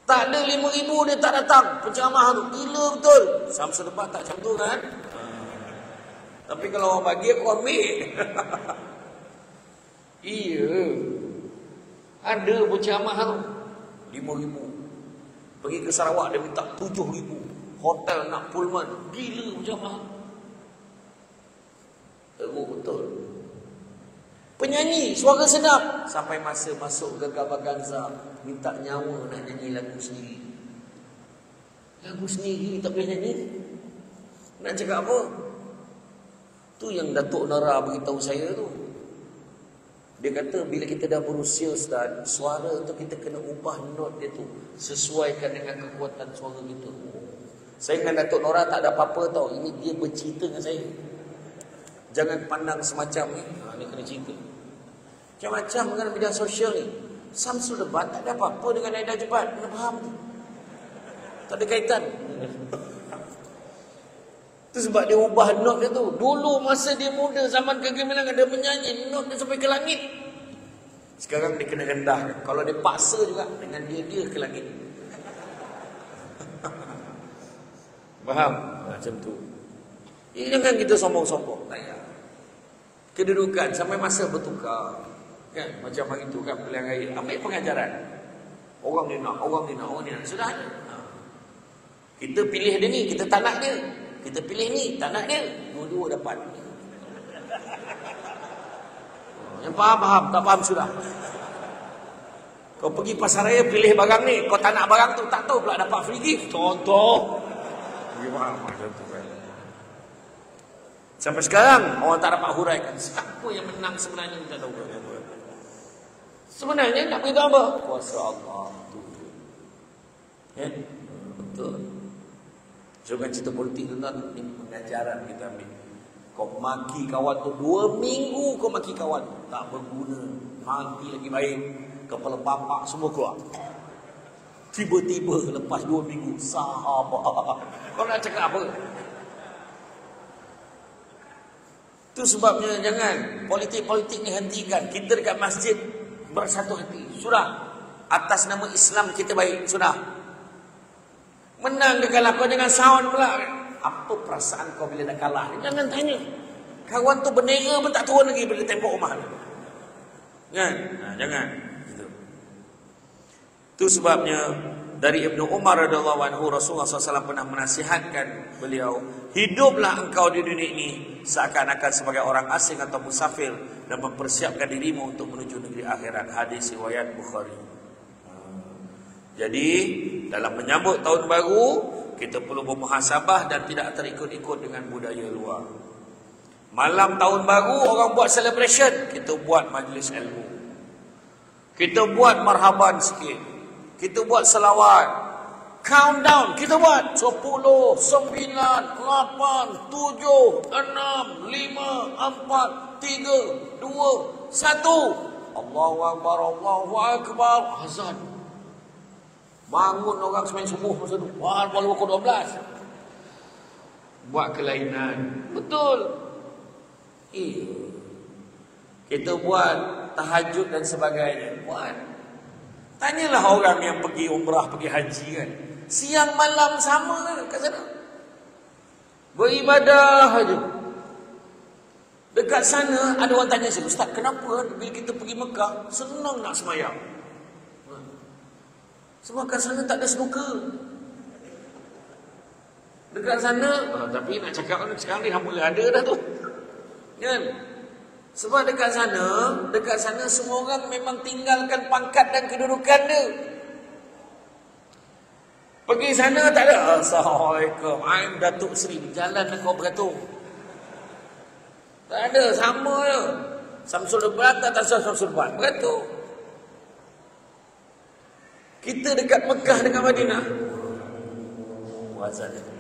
Tak ada 5,000 dia tak datang penceramah tu. Gila betul. Samsul Debat tak macam tu kan? Tapi kalau orang bagi aku ambil. Iya. Ada penceramah tu 5,000. Pergi ke Sarawak dia minta 7,000. Hotel nak Pullman. Gila penceramah. Betul. Penyanyi suara sedap. Sampai masa masuk Gagal Baganza, minta nyawa nak nyanyi lagu sendiri. Lagu sendiri tak boleh nyanyi. Nak cakap apa? Tu yang Datuk Nara beritahu saya tu. Dia kata bila kita dah berusia Ustaz, suara tu kita kena ubah not dia tu sesuaikan dengan kekuatan suara kita. Saya dengan Datuk Nora tak ada apa-apa tau. Ini dia bercerita dengan saya. Jangan pandang semacam ni. Ni kena cerita. Macam-macam dengan bidang sosial ni. Samsul Debat tak ada apa-apa dengan Aida Jebat. Kena faham tu. Tak ada kaitan. Itu sebab dia ubah not dia tu. Dulu masa dia muda, zaman kegemilangan, dia menyanyi not dia sampai ke langit. Sekarang dia kena rendahkan. Kalau dia paksa juga dengan dia ke langit. Faham? Macam tu. Jangan kita sombong-sombong. Tak payah. Kedudukan sampai masa bertukar. Kan? Macam hari tu kan pilihan raya. Ambil pengajaran. Orang ni nak. Sudah ada. Kita pilih dia ni, kita tak nak dia. Kita pilih ni, tak nak dia. Dua-dua dapat. Yang faham, tak faham sudah. Kau pergi pasar raya pilih barang ni, kau tak nak barang tu, tak tahu pula dapat free gift. Contoh. Gimana macam tu kan? Sampai sekarang orang tak dapat huraikan siapa yang menang sebenarnya, kita tahu. Sebenarnya nak beritahu apa? Kuasa Allah. Ya, betul. So kan cerita politik tu tuan, ni pengajaran kita ambil. Kau maki kawan tu 2 minggu, kau maki kawan tak berguna, maki lagi baik, kepala bapak semua keluar. Tiba-tiba lepas 2 minggu, sahabat. Kau nak cakap apa? Itu sebabnya jangan politik-politik ni hentikan. Kita dekat masjid bersatu hati. Sudah. Atas nama Islam kita baik. Sudah. Menang dia kalah. Kau jangan sound pula. Apa perasaan kau bila dah kalah? Jangan tanya. Kawan tu bernera pun tak turun lagi bila tembok rumah dia. Kan? Jangan. Itu sebabnya dari Ibnu Umar radhiyallahu anhu, Rasulullah SAW pernah menasihatkan beliau, hiduplah engkau di dunia ini seakan-akan sebagai orang asing atau musafir dan mempersiapkan dirimu untuk menuju negeri akhirat. Hadis riwayat Bukhari. Jadi dalam menyambut tahun baru, kita perlu bermuhasabah dan tidak terikut-ikut dengan budaya luar. Malam tahun baru orang buat celebration, kita buat majlis ilmu, kita buat marhaban sikit, kita buat selawat, countdown kita buat 10, 9, 8, 7, 6, 5, 4, 3, 2, 1. Allahu Akbar, Allahu Akbar. Azan. Bangun orang semain subuh masa tu. Wah, baru pukul 12. Buat kelainan. Betul. Kita buat tahajud dan sebagainya. Buat. Tanyalah orang yang pergi umrah, pergi haji kan. Siang malam sama kan kat sana. Beribadah aja. Dekat sana ada orang tanya saya, Ustaz, kenapa bila kita pergi Mekah senang nak semayang? Sebab kat sana tak ada snooker. Dekat sana, tapi nak cakap sekarang ni alhamdulillah ada dah tu. Kan? Sebab dekat sana semua orang memang tinggalkan pangkat dan kedudukan dia. Pergi sana tak ada. Assalamualaikum, I'm Datuk Seri, jalan kau beratung. Tak ada, sama je. Samsul Debat tak Samsul Debat, beratung. Kita dekat Mekah dengan Madinah. Wazan.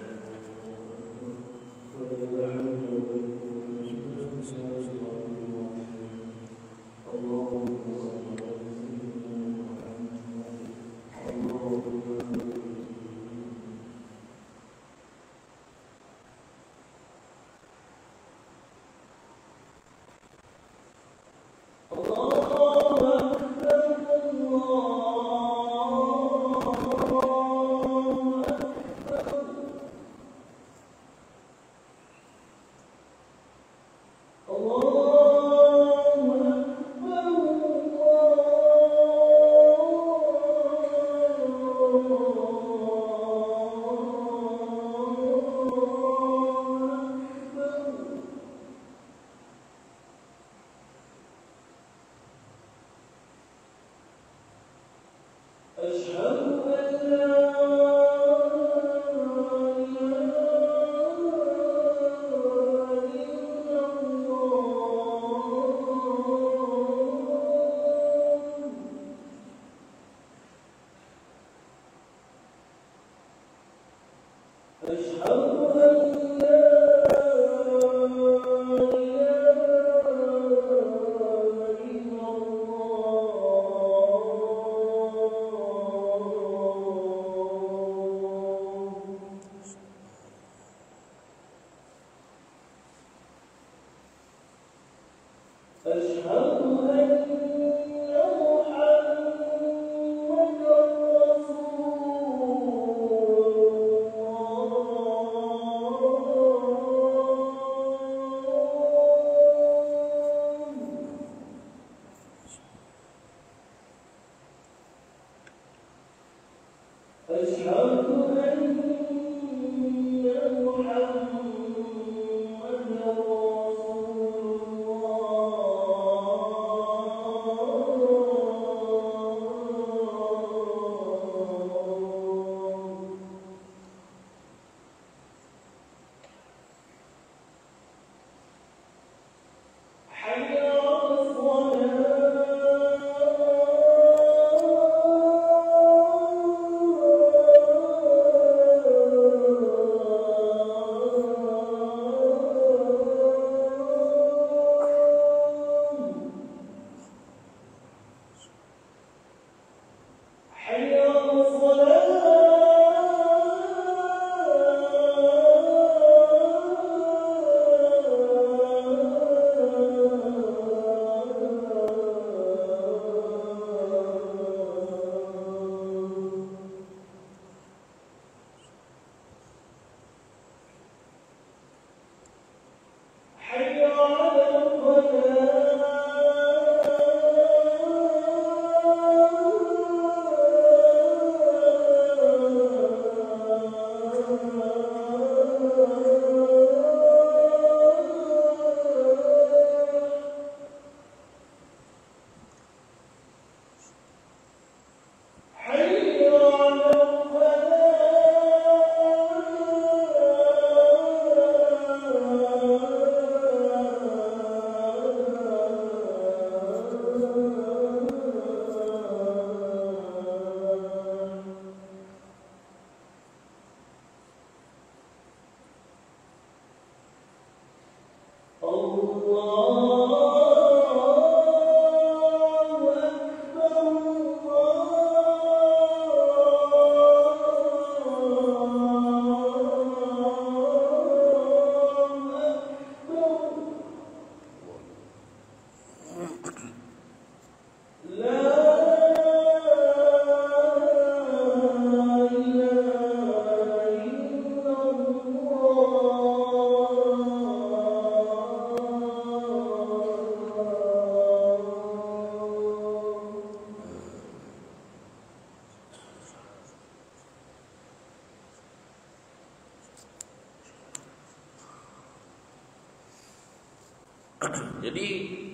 Jadi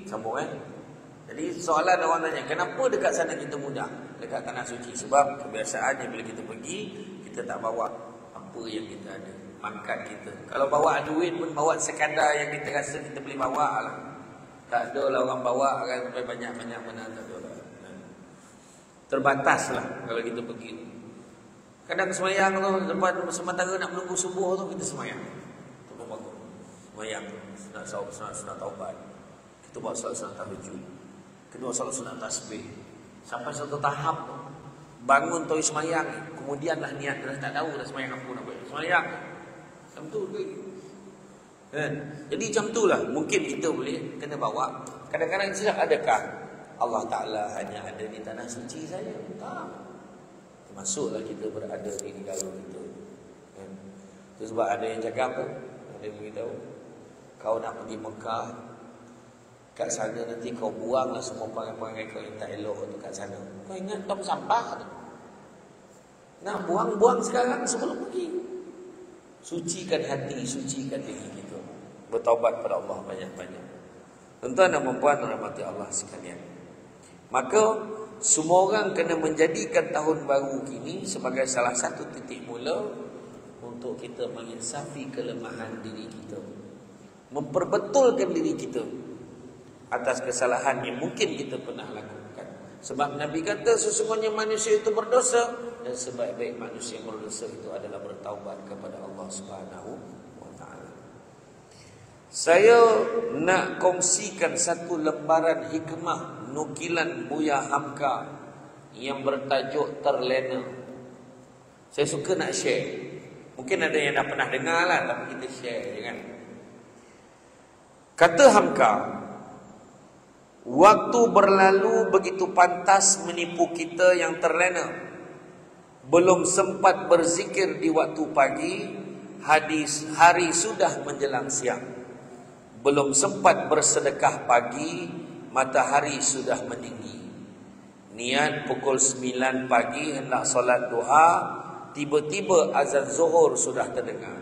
sambung Jadi soalan orang tanya, kenapa dekat sana kita mudah, dekat tanah suci? Sebab kebiasaannya bila kita pergi, kita tak bawa apa yang kita ada, pangkat kita. Kalau bawa duit pun bawa sekadar yang kita rasa kita boleh bawa lah. Tak ada lah orang bawa kan sampai banyak-banyak mana, tak ada lah. Terbatas lah kalau kita pergi. Kadang semayang tu, lepas sementara nak menunggu subuh tu, kita semayang. Tu pun bagus. Semayang tu, sunat taubat. Kita buat sunat tahajud. Kedua sunat tasbih. Sampai satu tahap tu, bangun tu semayang, kemudianlah niat, dah tak tahu dah semayang apa nak buat. Semayang. Macam tu ke? Kan? Jadi macam tu lah. Mungkin kita boleh kena bawa. Kadang-kadang silap, adakah Allah Ta'ala hanya ada di tanah suci saja? Tak. Termasuklah kita berada di negara kita. Kan? Itu sebab ada yang cakap tu, ada yang beritahu, kau nak pergi Mekah, kat sana nanti kau buanglah semua perangai-perangai kau yang tak elok tu kat sana. Kau ingat tong sampah tu. Nak buang-buang sekarang sebelum pergi. Sucikan hati, sucikan diri kita. Bertaubat pada Allah banyak-banyak. Tuan-tuan dan puan-puan rahmati Allah sekalian. Maka semua orang kena menjadikan tahun baru kini sebagai salah satu titik mula untuk kita menginsafi kelemahan diri kita, memperbetulkan diri kita atas kesalahan yang mungkin kita pernah lakukan. Sebab Nabi kata sesungguhnya manusia itu berdosa, dan sebaik-baik manusia yang berdosa itu adalah bertaubat kepada Allah Subhanahu wa taala. Saya nak kongsikan satu lembaran hikmah nukilan Buya Hamka yang bertajuk Terlena. Saya suka nak share. Mungkin ada yang dah pernah dengar lah, tapi kita share je kan. Kata Hamka, waktu berlalu begitu pantas menipu kita yang terlena. Belum sempat berzikir di waktu pagi, hari sudah menjelang siang. Belum sempat bersedekah pagi, matahari sudah meninggi. Niat pukul 9 pagi hendak solat duha, tiba-tiba azan zuhur sudah terdengar.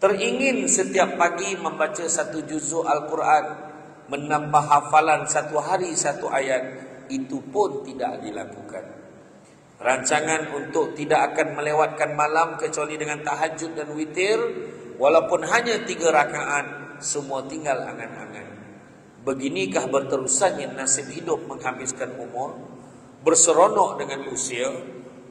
Teringin setiap pagi membaca satu juzuk Al-Quran, menambah hafalan satu hari satu ayat, itu pun tidak dilakukan. Rancangan untuk tidak akan melewatkan malam kecuali dengan tahajud dan witir, walaupun hanya 3 rakaat, semua tinggal angan-angan. Beginikah berterusannya nasib hidup menghabiskan umur, berseronok dengan usia,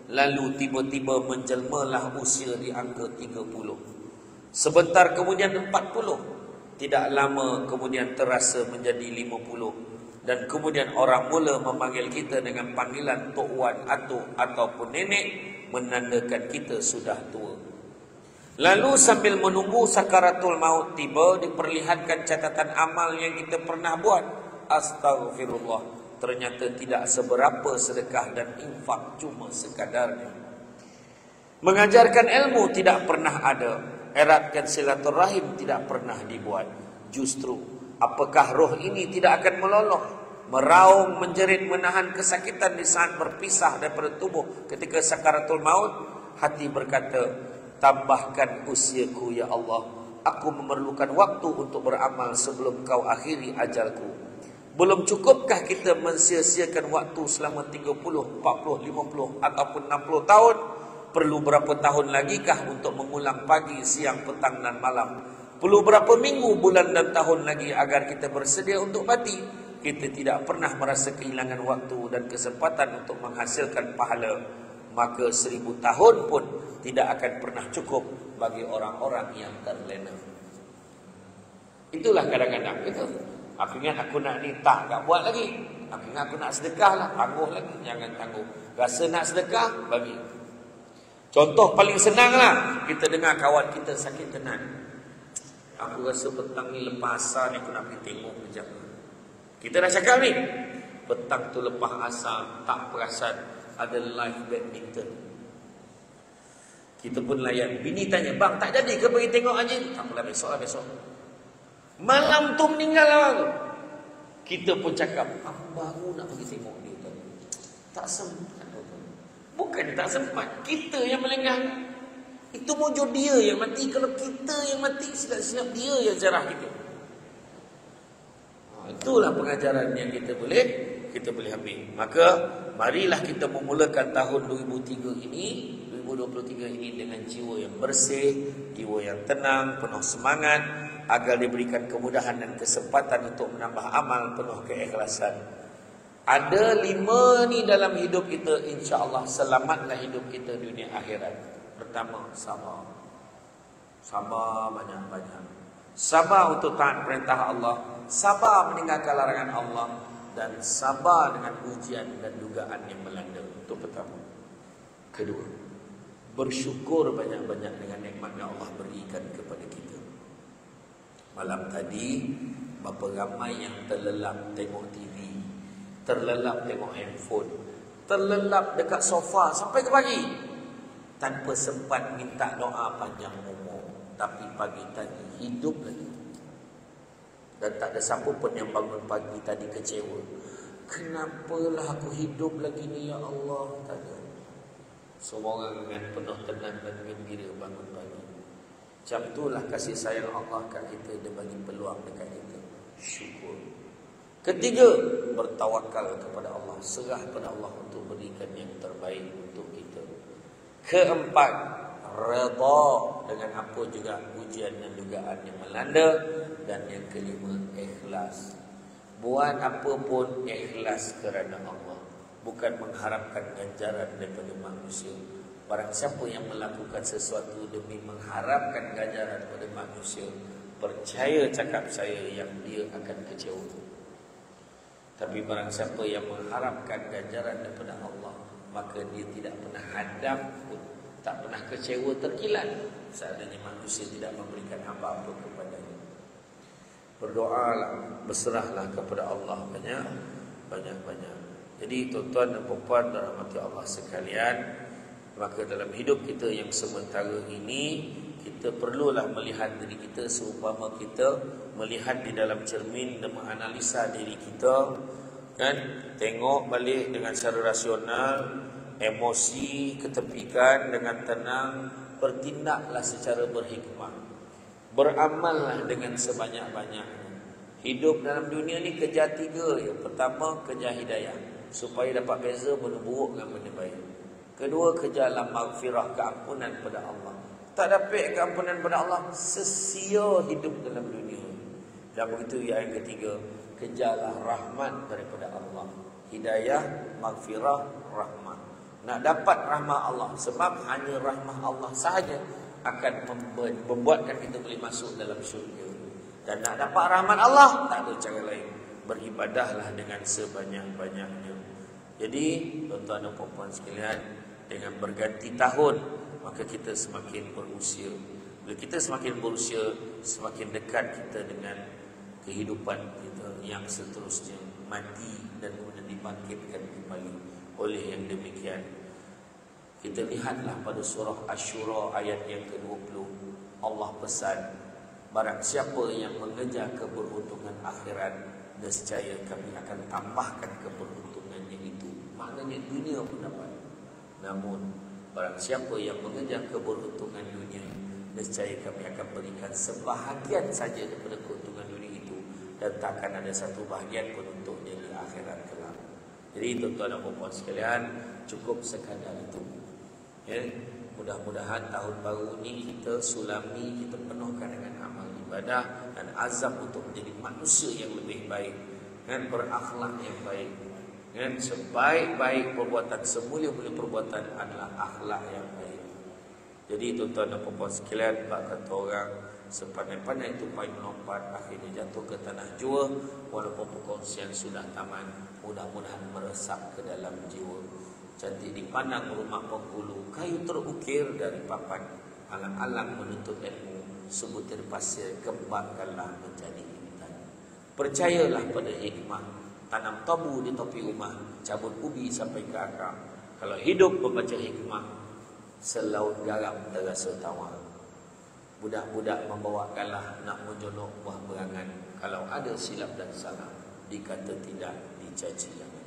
lalu tiba-tiba menjelmalah usia di angka 30. Sebentar kemudian 40. Tidak lama kemudian terasa menjadi 50. Dan kemudian orang mula memanggil kita dengan panggilan Tok Wan, Atuk ataupun Nenek, menandakan kita sudah tua. Lalu sambil menunggu sakaratul maut tiba, diperlihatkan catatan amal yang kita pernah buat. Astaghfirullah, ternyata tidak seberapa sedekah dan infak, cuma sekadarnya. Mengajarkan ilmu tidak pernah ada, eratkan silaturahim tidak pernah dibuat. Justru, apakah roh ini tidak akan meloloh, meraung, menjerit, menahan kesakitan di saat berpisah daripada tubuh ketika sakaratul maut? Hati berkata, tambahkan usiaku ya Allah, aku memerlukan waktu untuk beramal sebelum kau akhiri ajalku. Belum cukupkah kita mensia-siakan waktu selama 30, 40, 50 ataupun 60 tahun? Perlu berapa tahun lagikah untuk mengulang pagi, siang, petang dan malam? Perlu berapa minggu, bulan dan tahun lagi agar kita bersedia untuk mati? Kita tidak pernah merasa kehilangan waktu dan kesempatan untuk menghasilkan pahala. Maka 1000 tahun pun tidak akan pernah cukup bagi orang-orang yang terlena. Itulah kadang-kadang kita, aku ingat aku nak ni, tak buat lagi. Aku ingat aku nak sedekah lah, tangguh lagi. Jangan tangguh. Rasa nak sedekah, bagi. Contoh paling senang lah, kita dengar kawan kita sakit tenan. Aku rasa petang ni lepas asar ni aku nak pergi tengok kejap. Kita dah cakap ni, petang tu lepas asar tak perasan ada live badminton. Kita pun layan. Bini tanya, bang tak jadi ke pergi tengok aja? Tak apalah, besok lah, besok. Malam tu meninggal lah. Kita pun cakap, aku baru nak pergi tengok dia tadi. Tak sempat. Bukan dia tak sempat, kita yang melengah. Itu wujud dia yang mati. Kalau kita yang mati, silap-silap dia yang jarah kita. Itulah pengajaran yang kita boleh ambil. Maka marilah kita memulakan tahun 2023 ini dengan jiwa yang bersih, jiwa yang tenang, penuh semangat, agar diberikan kemudahan dan kesempatan untuk menambah amal penuh keikhlasan. Ada 5 ni dalam hidup kita, insya-Allah selamatlah hidup kita dunia akhirat. Pertama, sabar. Sabar banyak-banyak. Sabar untuk taat perintah Allah, sabar meninggalkan larangan Allah, dan sabar dengan ujian dan dugaan yang melanda. Itu pertama. Kedua, bersyukur banyak-banyak dengan nikmat yang Allah berikan kepada kita. Malam tadi, berapa ramai yang terlelap tengok TV, terlelap tengok handphone, terlelap dekat sofa sampai ke pagi, tanpa sempat minta doa panjang umur. Tapi pagi tadi hidup lagi. Dan tak ada siapa pun yang bangun pagi tadi kecewa. Kenapalah aku hidup lagi ni ya Allah? Tak ada. Semua orang dengan penuh tenang dan gembira bangun pagi. Macam itulah kasih sayang Allah kat kita. Dia bagi peluang dekat kita. Syukur. Ketiga, bertawakal kepada Allah. Serah pada Allah untuk berikan yang terbaik untuk kita. Keempat, redha dengan apa juga ujian dan dugaan yang melanda. Dan yang kelima, ikhlas. Buat apa pun ikhlas kerana Allah, bukan mengharapkan ganjaran daripada manusia. Barang siapa yang melakukan sesuatu demi mengharapkan ganjaran daripada manusia, percaya cakap saya yang dia akan kecewa. Tapi barang siapa yang mengharapkan ganjaran daripada Allah, maka dia tidak pernah hadap pun, tak pernah kecewa terkilat seandainya manusia tidak memberikan apa-apa kepadanya. Berdoalah, berserahlah kepada Allah banyak-banyak. Jadi tuan-tuan dan puan-puan dirahmati Allah sekalian, maka dalam hidup kita yang sementara ini, kita perlulah melihat diri kita seumpama kita melihat di dalam cermin dan menganalisa diri kita, kan? Tengok balik dengan secara rasional, emosi ketepikan dengan tenang, bertindaklah secara berhikmah. Beramallah dengan sebanyak-banyaknya. Hidup dalam dunia ni kejar 3 ya. Pertama, kejar hidayah, supaya dapat beza benda buruk dengan benda baik. Kedua, kejarlah maghfirah, keampunan pada Allah. Tak dapat keampunan pada Allah, sesia hidup dalam dunia. Dan begitu yang ketiga, kejarlah rahmat daripada Allah. Hidayah, maghfirah, rahmat. Nak dapat rahmat Allah, sebab hanya rahmat Allah sahaja akan membuatkan kita boleh masuk dalam syurga. Dan nak dapat rahmat Allah, tak ada cara lain, beribadahlah dengan sebanyak-banyaknya. Jadi tuan-tuan dan puan-puan sekalian, dengan berganti tahun, maka kita semakin berusia. Bila kita semakin berusia, semakin dekat kita dengan kehidupan kita yang seterusnya, mati dan kemudian dibangkitkan kembali. Oleh yang demikian, kita lihatlah pada surah Asy-Syura ayat yang ke-20, Allah pesan, barang siapa yang mengejar keberuntungan akhirat, nescaya kami akan tambahkan keberuntungannya itu. Maknanya dunia pun dapat. Namun barang siapa yang mengejar keberuntungan dunia, nescaya kami akan berikan sebahagian saja daripada keuntungan dunia itu, dan takkan ada satu bahagian pun untuknya di akhirat kelak. Jadi tuan-tuan dan puan-puan sekalian, cukup sekadar itu. Ya, mudah-mudahan tahun baru ini kita sulami, kita penuhkan dengan amal ibadah dan azam untuk menjadi manusia yang lebih baik, dan berakhlak yang baik. Dan sebaik-baik perbuatan, semulia-mulia perbuatan adalah akhlak yang baik. Jadi tuan-tuan dan puan-puan sekalian, bab kata orang, sepandai-pandai tupai melompat, akhirnya jatuh ke tanah jua. Walaupun perkongsian sudah tamat, mudah-mudahan meresap ke dalam jiwa. Cantik dipandang rumah penghulu, kayu terukir dari papan, alang-alang menuntut ilmu, sebutir pasir kembangkanlah menjadi intan. Percayalah pada hikmah, tanam tabu di topi rumah, cabut ubi sampai ke akar. Kalau hidup membaca hikmah, selaut garam terasa tawar. Budak-budak membawa galah nak menjolok buah berangan. Kalau ada silap dan salah, dikata tidak, dicaci jangan.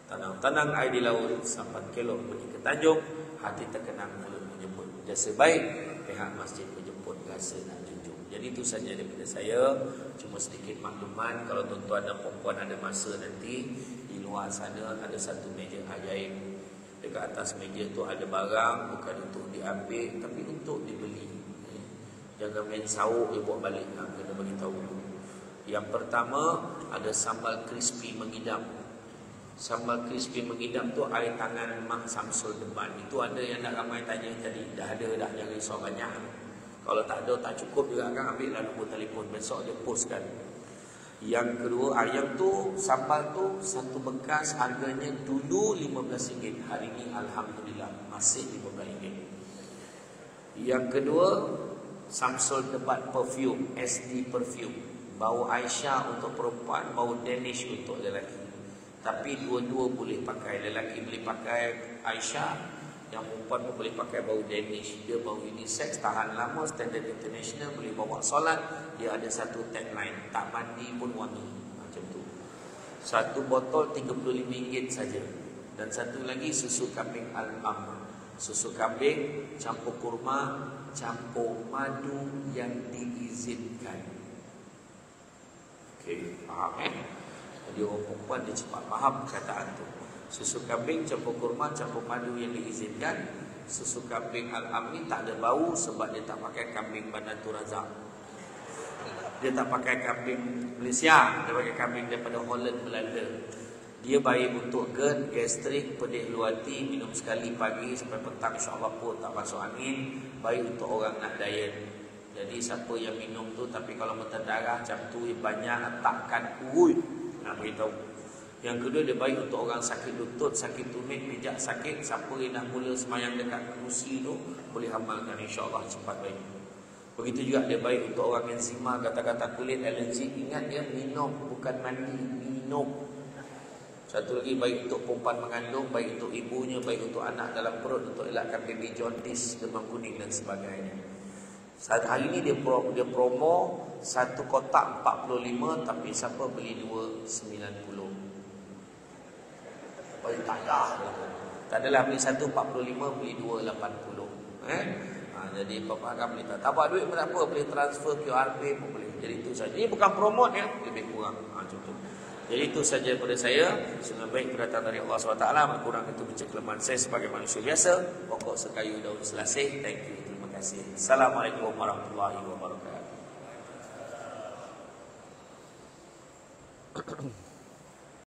Tanang-tanang air di laut, sampan kelok pergi ke Tanjung, hati terkenang mulut menyebut. Jasa baik, pihak masjid menjemput, rasa nak junjung. Jadi itu saja daripada saya. Cuma sedikit makluman, kalau tuan-tuan dan puan-puan ada masa nanti, di luar sana ada satu meja ajaib. Dekat atas meja tu ada barang, bukan untuk diambil tapi untuk dibeli. Jangan main sauk dia buat balik, kena bagi tahu. Yang pertama ada sambal crispy mengidam. Sambal crispy mengidam tu air tangan Mak Samsul Deban. Itu ada yang nak ramai tanya tadi. Dah ada dah, jangan risau banyak. Kalau tak ada, tak cukup juga kan, ambil lah nombor telefon, besok dia postkan. Yang kedua, ayam tu, sambal tu satu bekas harganya dulu RM15. Hari ni Alhamdulillah masih RM15. Yang kedua, Samsul Debat perfume, SD perfume. Bau Aisyah untuk perempuan, bau Danish untuk lelaki. Tapi dua-dua boleh pakai. Lelaki boleh pakai Aisyah, yang perempuan pun boleh pakai bau Danish. Dia bau unisex, tahan lama, standard international, boleh bawa solat. Dia ada satu tagline, tak mandi pun wangi. Macam tu. Satu botol RM35 saja. Dan satu lagi susu kambing Al-Amr. Susu kambing campur kurma, campur madu yang diizinkan. Okey, faham Jadi orang perempuan dia cepat faham perkataan tu. Susu kambing campur kurma, campur madu yang diizinkan. Susu kambing Al-Am ni tak ada bau sebab dia tak pakai kambing Bandar Razak. Dia tak pakai kambing Malaysia, dia pakai kambing daripada Holland, Belanda. Dia baik untuk GERD, gastrik, pedih luati, minum sekali pagi sampai petang, insya-Allah pun tak masuk angin. Baik untuk orang nak diet. Jadi siapa yang minum tu tapi kalau mata darah macam tu banyak takkan kurut, nak beritahu. Yang kedua, dia baik untuk orang sakit lutut, sakit tumit, pijak sakit. Siapa yang nak mula semayang dekat kerusi tu boleh amalkan, insya-Allah cepat baik. Begitu juga dia baik untuk orang enzima, kata-kata kulit, alergi. Ingat dia minum, bukan mandi, minum. Satu lagi, baik untuk perempuan mengandung, baik untuk ibunya, baik untuk anak dalam perut, untuk elakkan baby jaundice, demam kuning dan sebagainya. Saat hari ini dia promo satu kotak 45, tapi siapa beli 2 90. Bagi tak ada. Tak adalah beli satu 45, beli 2 80. Jadi Bapak akan beli tak buat duit pun tak apa, boleh transfer QR Pay pun boleh. Jadi itu saja. Ini bukan promote ya, lebih kurang. Macam tu. Jadi itu saja daripada saya. Semoga baik kedatangan dari Allah SWT. Kurang itu benci kelemahan saya sebagai manusia biasa. Pokok sekayu daun selasih. Thank you. Terima kasih. Assalamualaikum warahmatullahi wabarakatuh.